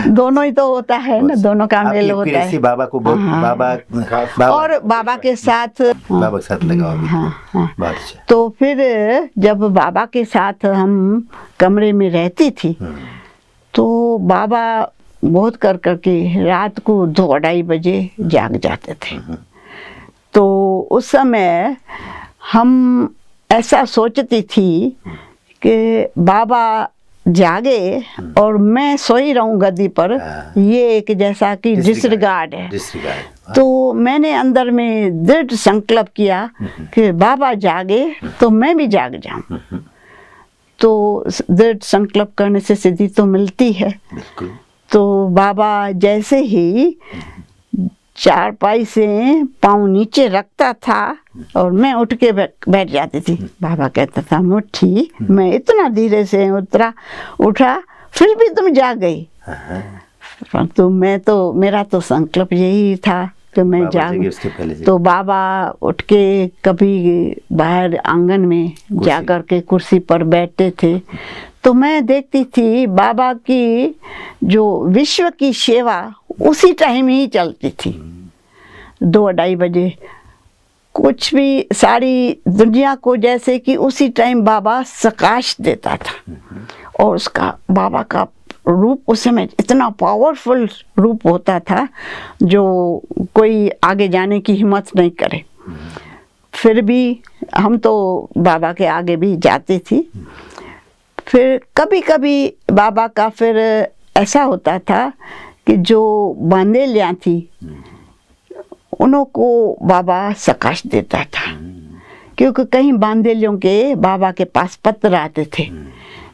दोनों ही तो होता है ना, दोनों का मेल होता है। बाबा को बहुत बाबा और बाबा के साथ लगा। बहुत अच्छा। तो फिर जब बाबा के साथ हम कमरे में रहती थी तो बाबा बहुत कर करके रात को 2-2:30 बजे जाग जाते थे। तो उस समय हम ऐसा सोचती थी कि बाबा जागे और मैं सोई रहूं गद्दी पर, ये एक जैसा कि डिसरिगार्ड है। तो मैंने अंदर में दृढ़ संकल्प किया कि बाबा जागे तो मैं भी जाग जाऊं। तो दृढ़ संकल्प करने से सिद्धि तो मिलती है। तो बाबा जैसे ही चारपाई से पाँव नीचे रखता था और मैं उठ के बैठ जाती थी, बाबा कहता था मुट्ठी, मैं इतना धीरे से उठा फिर भी तुम जाग गई। परंतु मेरा तो संकल्प यही था कि मैं जाग। तो बाबा उठ के कभी बाहर आंगन में जाकर के कुर्सी पर बैठते थे। तो मैं देखती थी बाबा की जो विश्व की सेवा उसी टाइम ही चलती थी। 2-2:30 बजे कुछ भी सारी दुनिया को जैसे कि उसी टाइम बाबा प्रकाश देता था। और उसका बाबा का रूप उस समय इतना पावरफुल रूप होता था जो कोई आगे जाने की हिम्मत नहीं करे। फिर भी हम तो बाबा के आगे भी जाती थी। फिर कभी कभी बाबा का फिर ऐसा होता था कि जो बांदेलियाँ थी उन्हों को बाबा सकाश देता था, क्योंकि कहीं बांदेलियों के बाबा के पास पत्र आते थे।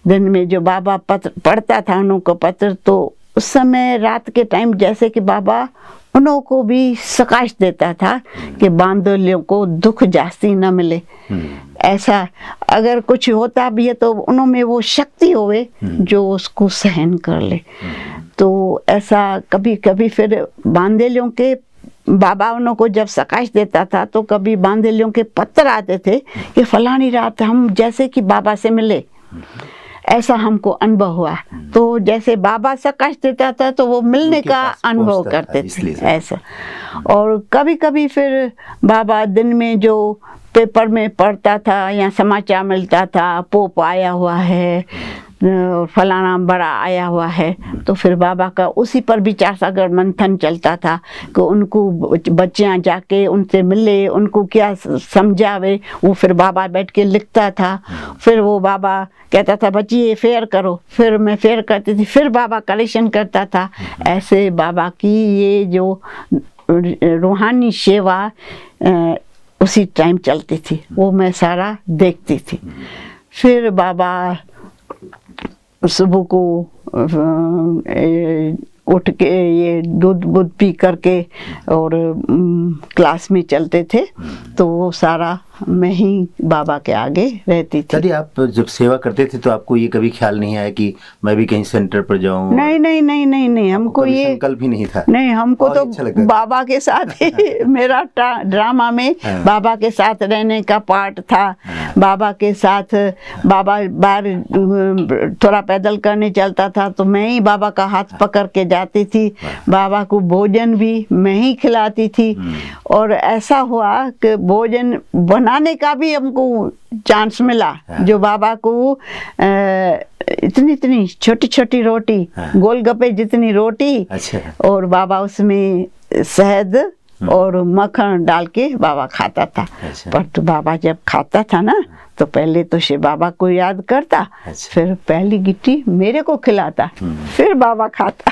दिन में जो बाबा पत्र पढ़ता था उन्हों को पत्र, तो उस समय रात के टाइम जैसे कि बाबा उन्हों को भी सकाश देता था कि बांदोलियों को दुख जास्ती न मिले। ऐसा अगर कुछ होता भी है तो उन्हों में वो शक्ति होवे जो उसको सहन कर ले। तो ऐसा कभी कभी फिर बांदेलियों के बाबा उन्हों को जब सकाश देता था तो कभी बांदेलियों के पत्र आते थे कि फलानी रात हम जैसे कि बाबा से मिले, ऐसा हमको अनुभव हुआ। तो जैसे बाबा सकाश देता था तो वो मिलने का अनुभव करते थे ऐसा। और कभी कभी फिर बाबा दिन में जो पेपर में पढ़ता था या समाचार मिलता था, पोप आया हुआ है, फलाना बड़ा आया हुआ है, तो फिर बाबा का उसी पर विचार सागर मंथन चलता था कि उनको बच्चियां जाके उनसे मिले, उनको क्या समझावे। वो फिर बाबा बैठ के लिखता था। फिर वो बाबा कहता था बच्ची ये फेयर करो, फिर मैं फेयर करती थी, फिर बाबा करेक्शन करता था। ऐसे बाबा की ये जो रूहानी सेवा उसी टाइम चलती थी, वो मैं सारा देखती थी। फिर बाबा सुबह को उठ के ये दूध बुध पी करके और क्लास में चलते थे, तो वो सारा मैं ही बाबा के आगे रहती थी। दादी आप जब सेवा करते थे तो आपको ये कभी ख्याल नहीं आया कि मैं भी कहीं सेंटर पर जाऊं? नहीं नहीं नहीं नहीं नहीं, हमको ये संकल्प ही नहीं था। नहीं, हमको तो अच्छा बाबा के साथ ही मेरा ड्रामा में बाबा के साथ रहने का पार्ट था। बाबा के साथ बाबा बाहर थोड़ा पैदल करने चलता था तो मैं ही बाबा का हाथ पकड़ के जाती थी। बाबा को भोजन भी मैं ही खिलाती थी। और ऐसा हुआ कि भोजन बनाने का भी हमको चांस मिला। जो बाबा को इतनी इतनी छोटी छोटी रोटी, गोलगप्पे जितनी रोटी, अच्छा। और बाबा उसमें शहद और मक्खन डाल के बाबा खाता था। अच्छा। पर तो बाबा जब खाता था ना तो पहले तो शिव बाबा को याद करता, अच्छा। फिर पहली गिट्टी मेरे को खिलाता, फिर बाबा खाता।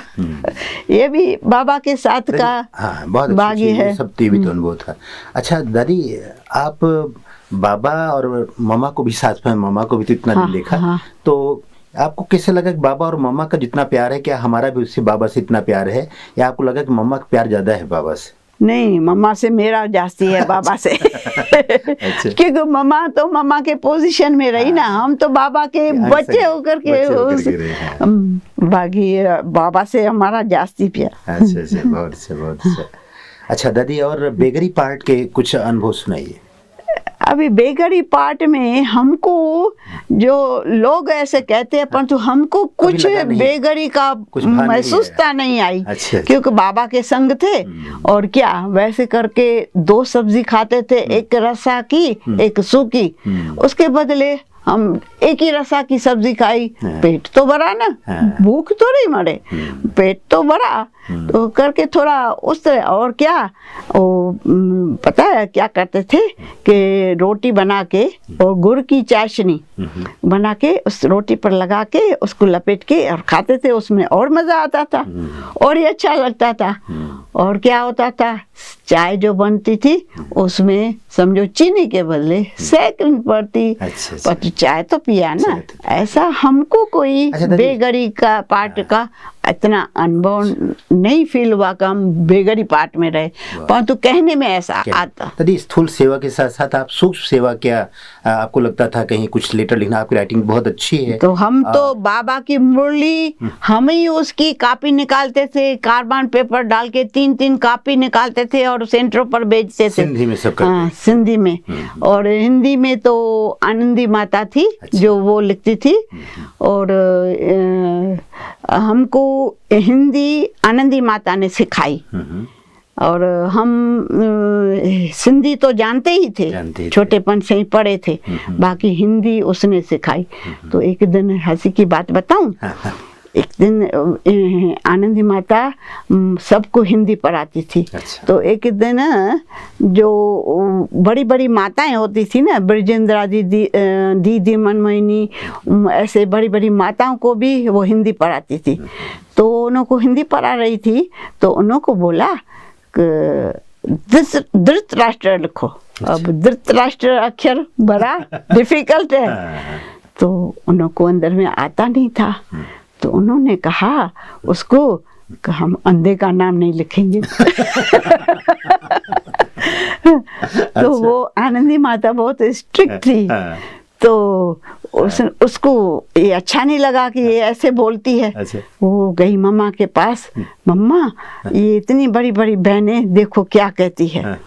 ये भी बाबा के साथ का बहुत बागी है। सब टीवी तो अनुभव था। अच्छा दादी, आप बाबा और मम्मा को भी साथ में, मम्मा को भी तो इतना नहीं देखा, तो आपको कैसे लगा कि बाबा और मम्मा का जितना प्यार है, क्या हमारा भी उससे बाबा से इतना प्यार है, या आपको लगा कि मम्मा का प्यार ज्यादा है बाबा से? नहीं, मम्मा से मेरा जास्ती है बाबा से। अच्छा। क्योंकि मम्मा तो मम्मा के पोजीशन में रही ना, हम तो बाबा के बच्चे होकर के बाकी बाबा से हमारा जास्ती प्यार। अच्छा अच्छा, बहुत अच्छा बहुत अच्छा। अच्छा दादी, और बेगरी पार्ट के कुछ अनुभव सुनाइए। अभी बेगरी पार्ट में हमको जो लोग ऐसे कहते हैं, परंतु हमको कुछ बेगरी का महसूसता नहीं आई। अच्छा। क्योंकि बाबा के संग थे और क्या वैसे करके 2 सब्जी खाते थे, एक रसा की एक सूखी। उसके बदले हम एक ही रसा की सब्जी खाई, पेट तो भरा ना, भूख तो नहीं मरे, पेट तो भरा। तो करके थोड़ा उस तरह। और क्या वो पता है क्या करते थे कि रोटी बना के और गुड़ की चाशनी बना के उस रोटी पर लगा के उसको लपेट के और खाते थे। उसमें और मजा आता था और ये अच्छा लगता था। और क्या होता था, चाय जो बनती थी उसमें समझो चीनी के बदले सेकंड पड़ती। अच्छा। पर चाय तो पिया ना। ऐसा हमको कोई बेगरी का पार्ट का इतना अनुभव नहीं फील हुआ कि हम बेगरी पार्ट में रहे, परंतु कहने में ऐसा आता। दादी, स्थूल सेवा के साथ साथ आप सूक्ष्म सेवा, क्या आपको लगता था कहीं कुछ लेटर लिखना? आपकी राइटिंग बहुत अच्छी है। तो हम तो बाबा की मुरली हम ही उसकी कॉपी निकालते थे, कार्बन पेपर डाल के 3-3 कॉपी निकालते थे और सेंटरों पर बेचते थे। सिंधी में सब करते थे। सिंधी में। और हिंदी में तो आनंदी माता थी। अच्छा। जो वो लिखती थी। और हमको हिंदी आनंदी माता ने सिखाई। और हम सिंधी तो जानते ही थे, छोटेपन से ही पढ़े थे, बाकी हिंदी उसने सिखाई। तो एक दिन हंसी की बात बताऊं, एक दिन आनंदी माता सबको हिंदी पढ़ाती थी। अच्छा। तो एक दिन जो बड़ी बड़ी माताएं होती थी ना, ब्रजेंद्रा दीदी, दीदी मनमोहिनी, ऐसे बड़ी बड़ी माताओं को भी वो हिंदी पढ़ाती थी। तो उनको हिंदी पढ़ा रही थी, तो उनको बोला धृतराष्ट्र लिखो। अब धृतराष्ट्र अक्षर बड़ा डिफिकल्ट है, तो उनको अंदर में आता नहीं था। तो उन्होंने कहा उसको कि हम अंधे का नाम नहीं लिखेंगे। तो वो आनंदी माता बहुत स्ट्रिक्ट थी। तो उसको ये अच्छा नहीं लगा कि ये ऐसे बोलती है। अच्छा। वो गई मम्मा के पास, मम्मा ये इतनी बड़ी बड़ी बहनें देखो क्या कहती है।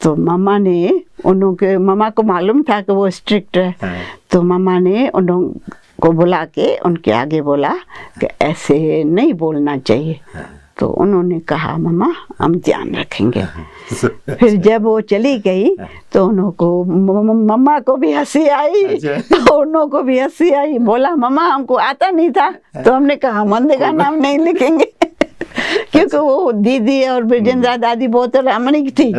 तो मम्मा को मालूम था कि वो स्ट्रिक्ट है। तो मम्मा ने उनको बुला के उनके आगे बोला कि ऐसे नहीं बोलना चाहिए। तो उन्होंने कहा मम्मा हम ध्यान रखेंगे। फिर जब वो चली गई तो मम्मा को भी हंसी आई, तो उनको भी हंसी आई। बोला मम्मा हमको आता नहीं था, तो हमने कहा हम अंधे का नाम नहीं लिखेंगे। क्योंकि वो दीदी और ब्रजेंद्रा दादी बहुत रामणिक थी।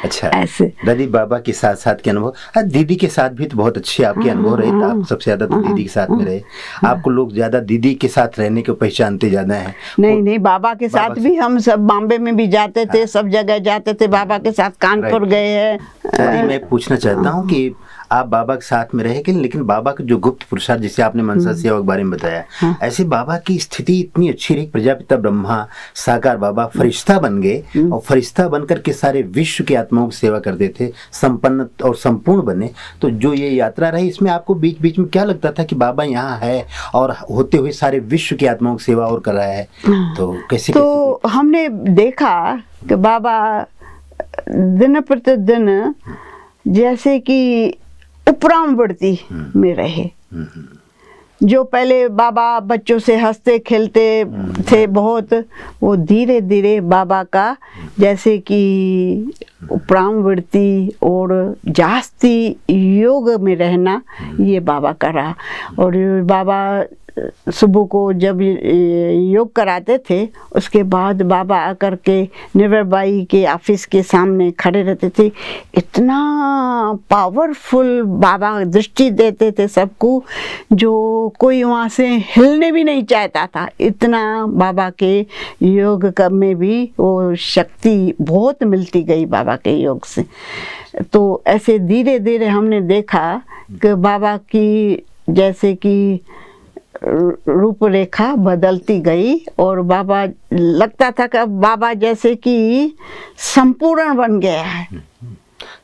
अच्छा, ऐसे दादी बाबा के साथ साथ के अनुभव, दीदी के साथ भी तो बहुत अच्छे आपके अनुभव रहे। आप सबसे ज्यादा तो दीदी के साथ में रहे। आपको लोग ज्यादा दीदी के साथ रहने को पहचानते ज्यादा हैं। नहीं, बाबा के साथ भी हम सब बॉम्बे में भी जाते थे, सब जगह जाते थे। बाबा के साथ कानपुर गए हैं। दादी मैं पूछना चाहता हूँ कि आप बाबा के साथ में रहे कि, लेकिन बाबा का जो गुप्त पुरुषार्थ, जिसे आपने मनसा सेवा के बारे में बताया, ऐसे बाबा की स्थिति इतनी अच्छी रही, प्रजापिता ब्रह्मा साकार बाबा फरिश्ता बन गए और फरिश्ता बनकर के सारे विश्व की आत्माओं की सेवा करते थे, संपन्न और संपूर्ण बने। तो जो ये यात्रा रही, इसमें आपको बीच बीच में क्या लगता था कि बाबा यहाँ है और होते हुए सारे विश्व की आत्माओं की सेवा और कर रहा है? तो कैसे हमने देखा कि बाबा दिन प्रतिदिन जैसे कि उपरामवृत्ति में रहे। जो पहले बाबा बच्चों से हंसते खेलते थे बहुत, वो धीरे धीरे बाबा का जैसे कि उपरामवृत्ति और जास्ती योग में रहना, ये बाबा का रहा। और बाबा सुबह को जब योग कराते थे, उसके बाद बाबा आकर के निर्भयबाई के ऑफिस के सामने खड़े रहते थे। इतना पावरफुल बाबा दृष्टि देते थे सबको, जो कोई वहाँ से हिलने भी नहीं चाहता था। इतना बाबा के योग में भी वो शक्ति बहुत मिलती गई बाबा के योग से। तो ऐसे धीरे धीरे हमने देखा कि बाबा की जैसे कि रूपरेखा बदलती गई और बाबा लगता था कि अब बाबा जैसे कि संपूर्ण बन गया है।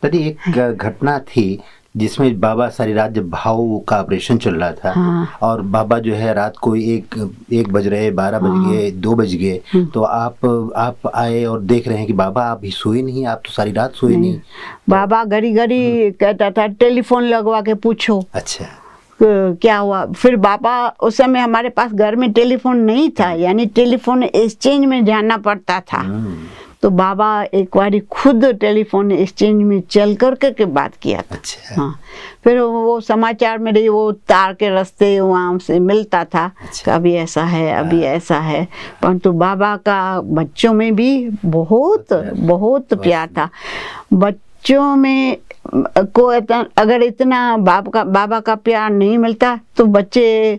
दादी एक घटना थी जिसमें बाबा सारी रात जब भाव का ऑपरेशन चल रहा था, और बाबा जो है रात को एक बज रहे, 12 बज गए, 2 बज गए, तो आप आए और देख रहे हैं कि बाबा आप भी सोए नहीं, आप तो सारी रात सोए नहीं। बाबा घड़ी घड़ी कहता था टेलीफोन लगवा के पूछो। अच्छा, क्या हुआ। फिर बाबा उस समय हमारे पास घर में टेलीफोन नहीं था, यानी टेलीफोन एक्सचेंज में जाना पड़ता था। तो बाबा एक बार खुद टेलीफोन एक्सचेंज में चल के बात किया था। अच्छा। हाँ, फिर वो समाचार में वो तार के रास्ते वहाँ से मिलता था। अच्छा। अभी ऐसा है, अभी ऐसा है। परंतु बाबा का बच्चों में भी बहुत बहुत प्यार था। बच्चों में को अगर इतना बाबा का प्यार नहीं मिलता तो बच्चे,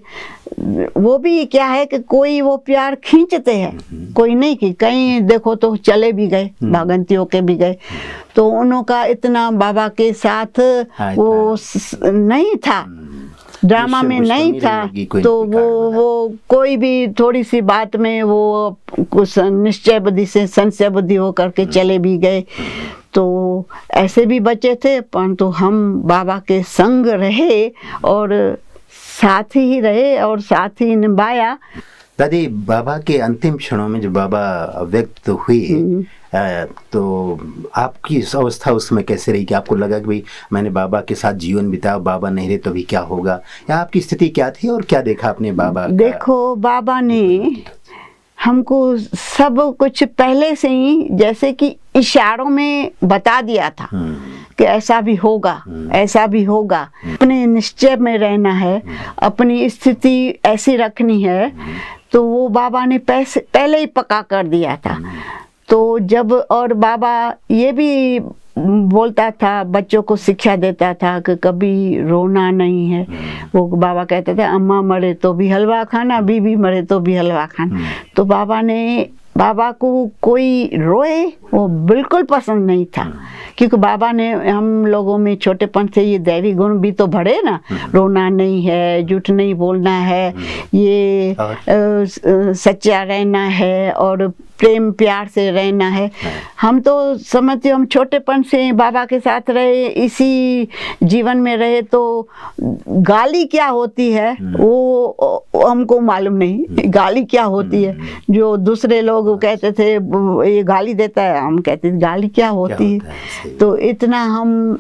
वो भी क्या है कि कोई वो प्यार खींचते हैं, कोई नहीं कि कहीं देखो तो चले भी गए, भागंती होके भी गए। तो उनका इतना बाबा के साथ वो नहीं था, ड्रामा में नहीं था। तो वो कोई भी थोड़ी सी बात में वो कुछ निश्चय बुद्धि से संशय बुद्धि होकर के चले भी गए। तो ऐसे भी बच्चे थे, परंतु हम बाबा के संग रहे और साथ ही रहे और साथ ही निभाया। दादी बाबा के अंतिम क्षणों में जब बाबा व्यक्त हुए, तो आपकी अवस्था उस समय कैसे रही कि आपको लगा कि भाई मैंने बाबा के साथ जीवन बिताया, बाबा नहीं रहे तो भी क्या होगा, या आपकी स्थिति क्या थी और क्या देखा आपने बाबा का? देखो, बाबा ने हमको सब कुछ पहले से ही जैसे कि इशारों में बता दिया था कि ऐसा भी होगा, ऐसा भी होगा। अपने निश्चय में रहना है, अपनी स्थिति ऐसी रखनी है। तो वो बाबा ने पहले ही पक्का कर दिया था। तो जब, और बाबा ये भी बोलता था, बच्चों को शिक्षा देता था कि कभी रोना नहीं है। वो बाबा कहते थे अम्मा मरे तो भी हलवा खाना, बीबी मरे तो भी हलवा खाना। तो बाबा को कोई रोए वो बिल्कुल पसंद नहीं था, क्योंकि बाबा ने हम लोगों में छोटेपन से ये दैवी गुण भी तो भरे ना, रोना नहीं है, झूठ नहीं बोलना है, ये सच्चा रहना है और प्रेम प्यार से रहना है। हम तो समझते हम छोटेपन से बाबा के साथ रहे, इसी जीवन में रहे, तो गाली क्या होती है वो हमको मालूम नहीं। गाली क्या होती है, जो दूसरे लोग कहते थे ये गाली देता है, हम कहते थे गाली क्या होती है। तो इतना हम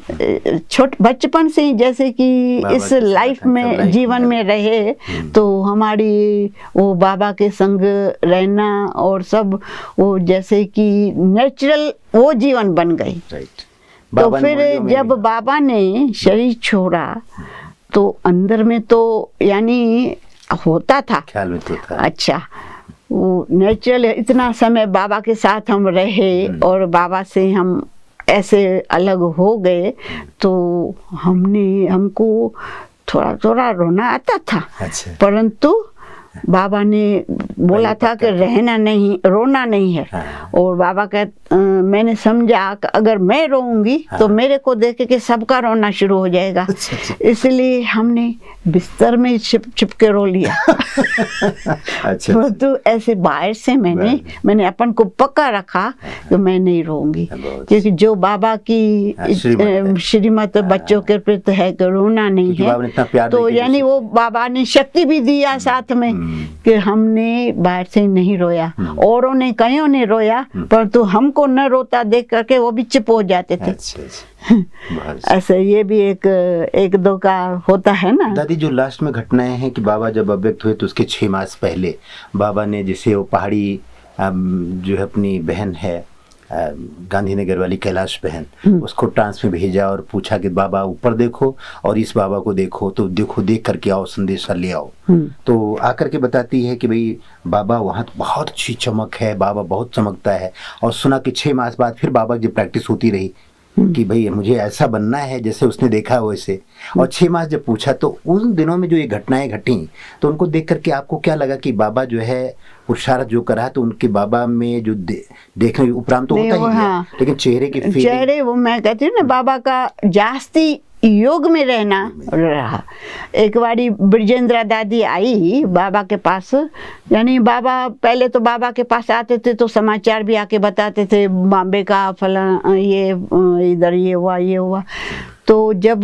बचपन से ही जैसे कि इस लाइफ में जीवन में रहे, तो हमारी वो बाबा के संग रहना और सब वो जैसे कि नेचुरल वो जीवन बन गई। तो फिर जब बाबा ने शरीर छोड़ा तो अंदर में तो यानी होता था, ख्याल में तो था। अच्छा, वो नेचुरल इतना समय बाबा के साथ हम रहे और बाबा से हम ऐसे अलग हो गए, तो हमको थोड़ा थोड़ा रोना आता था। अच्छा। परंतु बाबा ने बोला था कि रहना नहीं, रोना नहीं है। और बाबा मैंने समझा कि अगर मैं रोऊंगी तो मेरे को देख के सबका रोना शुरू हो जाएगा। इसलिए हमने बिस्तर में छिप के रो लिया। तो ऐसे बाहर से मैंने अपन को पक्का रखा कि मैं नहीं रोऊंगी, क्योंकि जो बाबा की श्रीमत बच्चों के प्रति है कि रोना नहीं है। तो यानी वो बाबा ने शक्ति भी दिया साथ में कि हमने बाहर से नहीं रोया, औरों ने कईयों ने रोया, परंतु हमको न रोता देख करके वो भी चुप हो जाते थे। ऐसे ये भी एक दो का होता है ना। दादी, जो लास्ट में घटनाएं हैं कि बाबा जब अव्यक्त हुए तो उसके 6 मास पहले बाबा ने, जैसे वो पहाड़ी जो है अपनी बहन है गांधीनगर वाली कैलाश बहन, उसको ट्रांस में भेजा और पूछा कि बाबा ऊपर देखो और इस बाबा को देखो, तो देखो, देख करके आओ, संदेशा ले आओ। तो आकर के बताती है कि भाई बाबा वहाँ तो बहुत अच्छी चमक है, बाबा बहुत चमकता है। और सुना कि 6 मास बाद फिर बाबा की प्रैक्टिस होती रही कि भाई मुझे ऐसा बनना है जैसे उसने देखा वैसे। और 6 मास जब पूछा तो उन दिनों में जो ये घटनाएं घटी, तो उनको देख करके आपको क्या लगा कि बाबा जो है पुरुषार्थ जो करा, तो उनके बाबा में जो देखने उपरांत तो होता ही है, लेकिन चेहरे वो मैं कहती हूँ ना, बाबा का जास्ती योग में रहना रहा। एक बारी ब्रजेंद्र दादी आई बाबा के पास, यानी बाबा पहले तो बाबा के पास आते थे तो समाचार भी आके बताते थे, बॉम्बे का फला ये इधर ये हुआ। तो जब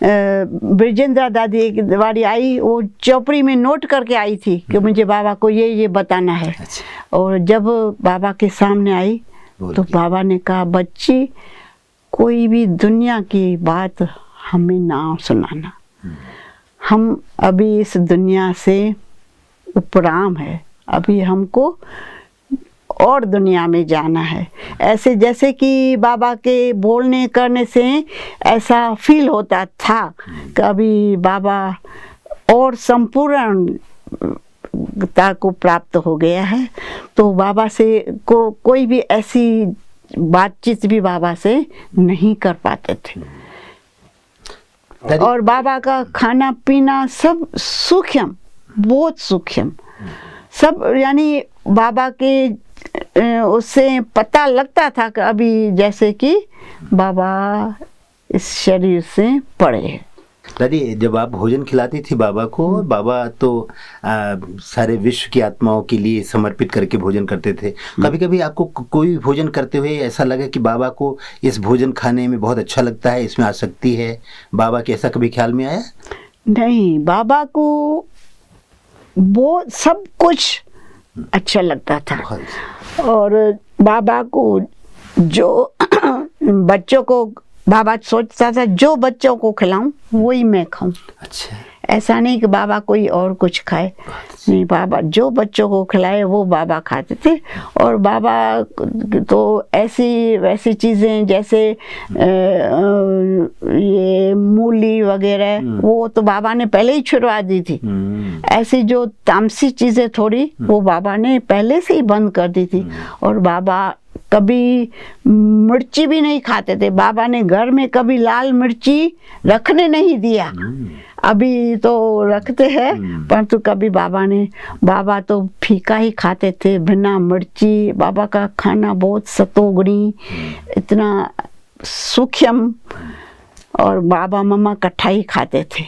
ब्रजेंद्र दादी एक बारी आई, वो चौपड़ी में नोट करके आई थी कि मुझे बाबा को ये बताना है। और जब बाबा के सामने आई तो बाबा ने कहा, बच्ची कोई भी दुनिया की बात हमें ना सुनाना, हम अभी इस दुनिया से उपराम है, अभी हमको और दुनिया में जाना है। ऐसे जैसे कि बाबा के बोलने करने से ऐसा फील होता था कि अभी बाबा और संपूर्णता को प्राप्त हो गया है। तो बाबा से कोई भी ऐसी बातचीत भी बाबा से नहीं कर पाते थे। और बाबा का खाना पीना सब सूक्ष्म, बहुत सूक्ष्म सब, यानी बाबा के उससे पता लगता था कि अभी जैसे कि बाबा इस शरीर से पड़े हैं। दादी, जब आप भोजन खिलाती थी बाबा को, बाबा तो सारे विश्व की आत्माओं के लिए समर्पित करके भोजन करते थे, कभी कभी आपको कोई भोजन करते हुए ऐसा लगा कि बाबा को इस भोजन खाने में बहुत अच्छा लगता है, इसमें आसक्ति है, बाबा के ऐसा कभी ख्याल में आया? नहीं, बाबा को वो सब कुछ अच्छा लगता था। और बाबा को जो बच्चों को, बाबा सोचता था जो बच्चों को खिलाऊं वही मैं खाऊं। अच्छा। ऐसा नहीं कि बाबा कोई और कुछ खाए, नहीं, बाबा जो बच्चों को खिलाए वो बाबा खाते थे। और बाबा तो ऐसी वैसी चीज़ें जैसे ये मूली वगैरह वो तो बाबा ने पहले ही छुड़वा दी थी। ऐसी जो तामसी चीज़ें थोड़ी वो बाबा ने पहले से ही बंद कर दी थी। और बाबा कभी मिर्ची भी नहीं खाते थे। बाबा ने घर में कभी लाल मिर्ची रखने नहीं दिया। अभी तो रखते हैं परंतु कभी बाबा तो फीका ही खाते थे बिना मिर्ची। बाबा का खाना बहुत सतोगुणी, इतना सूक्ष्म, और बाबा मम्मा इकट्ठा ही खाते थे।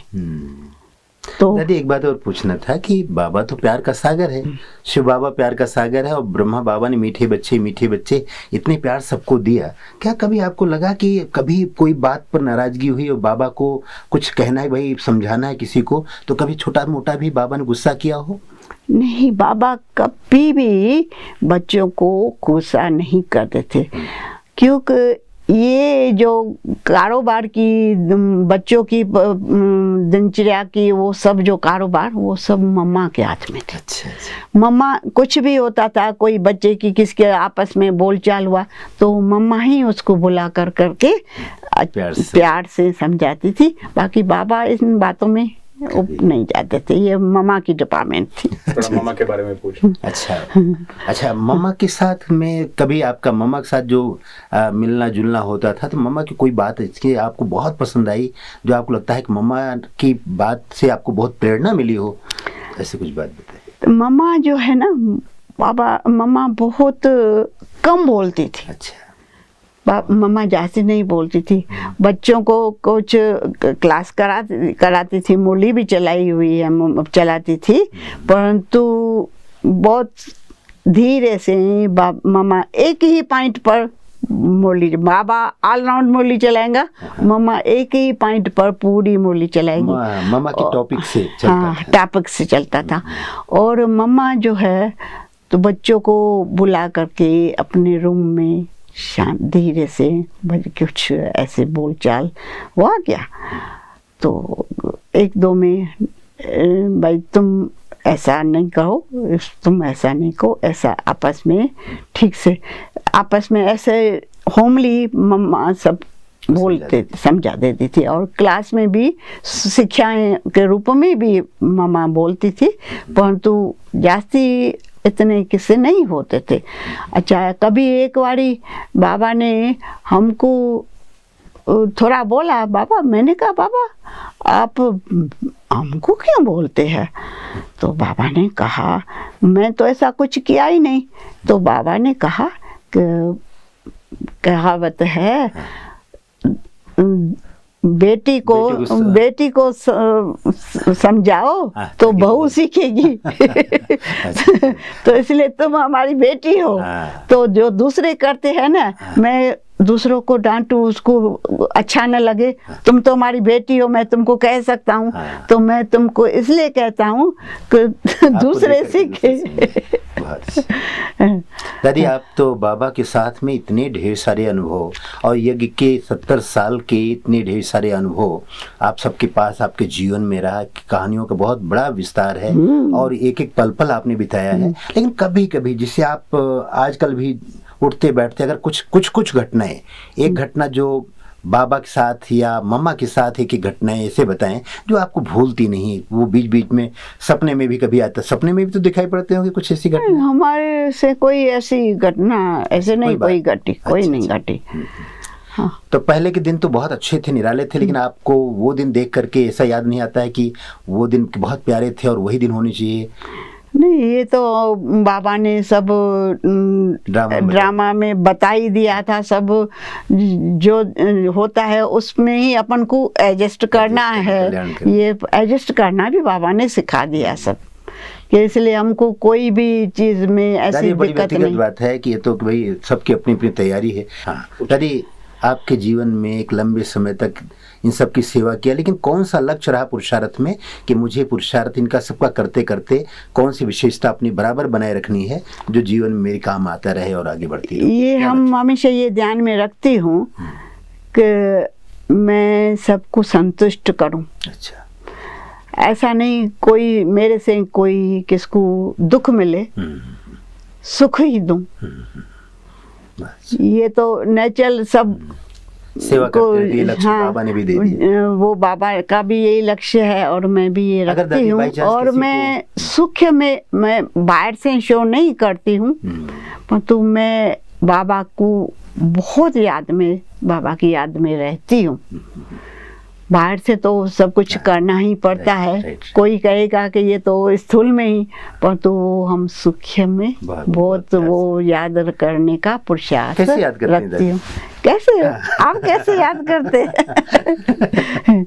तो दादी एक बात और पूछना था कि बाबा तो प्यार का सागर है, शिव बाबा प्यार का सागर है, और ब्रह्मा बाबा ने मीठे बच्चे इतने प्यार सबको दिया। क्या कभी आपको लगा कि कभी कोई बात पर नाराजगी हुई और बाबा को कुछ कहना है, भाई समझाना है किसी को, तो कभी छोटा मोटा भी बाबा ने गुस्सा किया हो? नहीं, बाबा कभी भी बच्चों को गुस्सा नहीं करते थे, क्योंकि ये जो कारोबार की बच्चों की दिनचर्या की वो सब जो कारोबार वो सब मम्मा के हाथ में थे। अच्छा। मम्मा कुछ भी होता था, कोई बच्चे की किसके आपस में बोलचाल हुआ तो मम्मा ही उसको बुला करके प्यार से समझाती थी। बाकी बाबा इन बातों में नहीं जाते थे, ये मम्मा की डिपार्टमेंट थी। थोड़ा मम्मा के बारे में पूछो। अच्छा, मम्मा के साथ में कभी आपका मम्मा के साथ जो मिलना जुलना होता था, तो मम्मा की कोई बात इसकी आपको बहुत पसंद आई, जो आपको लगता है कि मम्मा की बात से आपको बहुत प्रेरणा मिली हो, ऐसे कुछ बात बताइए। मम्मा जो है ना, मम्मा बहुत कम बोलती थी। अच्छा। मम्मा ज्यादा नहीं बोलती थी। बच्चों को कुछ क्लास कराती थी, मुरली भी चलाती थी, परंतु बहुत धीरे से मम्मा एक ही पॉइंट पर मुरली, बाबा ऑलराउंड मुरली चलाएगा, मम्मा एक ही पॉइंट पर पूरी मुरली चलाएगी। मम्मा की टॉपिक से चलता हाँ, टॉपिक से चलता था। और मम्मा जो है तो बच्चों को बुला करके अपने रूम में शांत धीरे से कुछ ऐसे बोलचाल हुआ क्या, तो एक दो में भाई तुम ऐसा नहीं कहो, तुम ऐसा नहीं कहो, ऐसा आपस में ठीक से आपस में ऐसे होमली मम्मा सब बोलते समझा देती थी। और क्लास में भी शिक्षाएं के रूप में भी मम्मा बोलती थी, परंतु जास्ती इतने किस्से नहीं होते थे। अच्छा, कभी एक बारी बाबा ने हमको थोड़ा बोला, बाबा, मैंने कहा बाबा आप हमको क्यों बोलते हैं, तो बाबा ने कहा मैं तो ऐसा कुछ किया ही नहीं। तो बाबा ने कहा कि कहावत है, बेटी को समझाओ तो बहू सीखेगी। तो इसलिए तुम हमारी बेटी हो, तो जो दूसरे करते हैं ना, मैं दूसरों को डांटूं, उसको अच्छा न लगे, तुम तो हमारी बेटी हो, मैं तुमको कह सकता हूँ, तो मैं तुमको इसलिए कहता हूँ कि दूसरे सीखे। दादी, आप तो बाबा के साथ में इतने ढेर सारे अनुभव, और यज्ञ के 70 साल के इतने ढेर सारे अनुभव आप सबके पास आपके जीवन में रहा, कहानियों का बहुत बड़ा विस्तार है, और एक एक पल पल आपने बिताया है। लेकिन कभी कभी जिसे आप आजकल भी उठते बैठते, अगर कुछ घटनाएं, एक घटना जो बाबा के साथ या मम्मा के साथ एक घटनाएं ऐसे बताएं जो आपको भूलती नहीं, वो बीच बीच में सपने में भी कभी आता, सपने में भी तो दिखाई पड़ते होंगे कुछ ऐसी घटना? हमारे से कोई ऐसी घटना ऐसे नहीं कोई घटी, कोई नहीं घटी। हाँ। तो पहले के दिन तो बहुत अच्छे थे, निराले थे, लेकिन आपको वो दिन देख करके ऐसा याद नहीं आता है कि वो दिन बहुत प्यारे थे और वही दिन होने चाहिए? नहीं, ये तो बाबा ने सब ड्रामा में बता ही दिया था। सब जो होता है उसमें ही अपन को एडजस्ट करना है, ये एडजस्ट करना भी बाबा ने सिखा दिया सब, कि इसलिए हमको कोई भी चीज में ऐसी दिक्कत नहीं। बात है कि ये तो भाई सबकी अपनी अपनी तैयारी है। हाँ, दादी, आपके जीवन में एक लंबे समय तक इन सब की सेवा किया, लेकिन कौन सा लक्ष्य रहा पुरुषार्थ में कि मुझे पुरुषार्थ इनका सबका करते करते कौन सी विशेषता अपनी बराबर बनाए रखनी है जो जीवन में मेरे काम आता रहे और आगे बढ़ती रहे? ये हम हमेशा ये ध्यान में रखती हूँ कि मैं सबको संतुष्ट करूँ। अच्छा। ऐसा नहीं कोई मेरे से कोई किसको दुख मिले, सुख ही दूं, बस ये तो नेचुरल सब सेवा करते हैं, ये लक्ष्य बाबा ने भी दे दिया। वो बाबा का भी यही लक्ष्य है और मैं भी ये अगर रखती दादी हूँ। by chance और किसी मैं सुख में मैं बाहर से शो नहीं करती हूँ, परंतु मैं बाबा को बहुत याद में, बाबा की याद में रहती हूँ। बाहर से तो सब कुछ करना ही पड़ता है, right. कोई कहेगा कि ये तो स्थूल में ही, परंतु वो हम सुख में बहुत वो याद करने का पुरुषार्थ कैसे याद करते हैं रखती हूँ। कैसे आप कैसे याद करते हैं?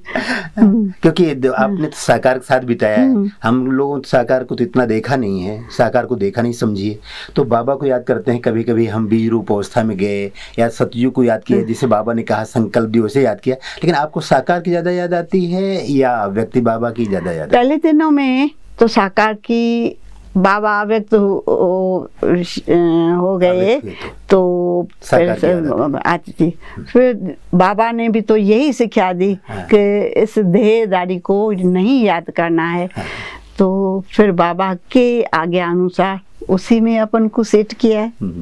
क्योंकि आपने तो साकार के साथ बिताया है, हम लोगों ने साकार को तो इतना देखा नहीं है, साकार को देखा नहीं समझिए, तो बाबा को याद करते हैं। कभी कभी हम बीज रूप अवस्था में गए या सतयुग को याद किया, जिसे बाबा ने कहा संकल्प दिवस से याद किया, लेकिन आपको साकार की ज्यादा याद आती है या व्यक्ति बाबा की ज्यादा याद आती है? पहले दिनों में तो साकार की बाबा व्यक्त हो गए तो फिर से आती थी। फिर बाबा ने भी तो यही सिखा दी कि इस देहदारी को नहीं याद करना है, तो फिर बाबा के आज्ञा अनुसार उसी में अपन को सेट किया है।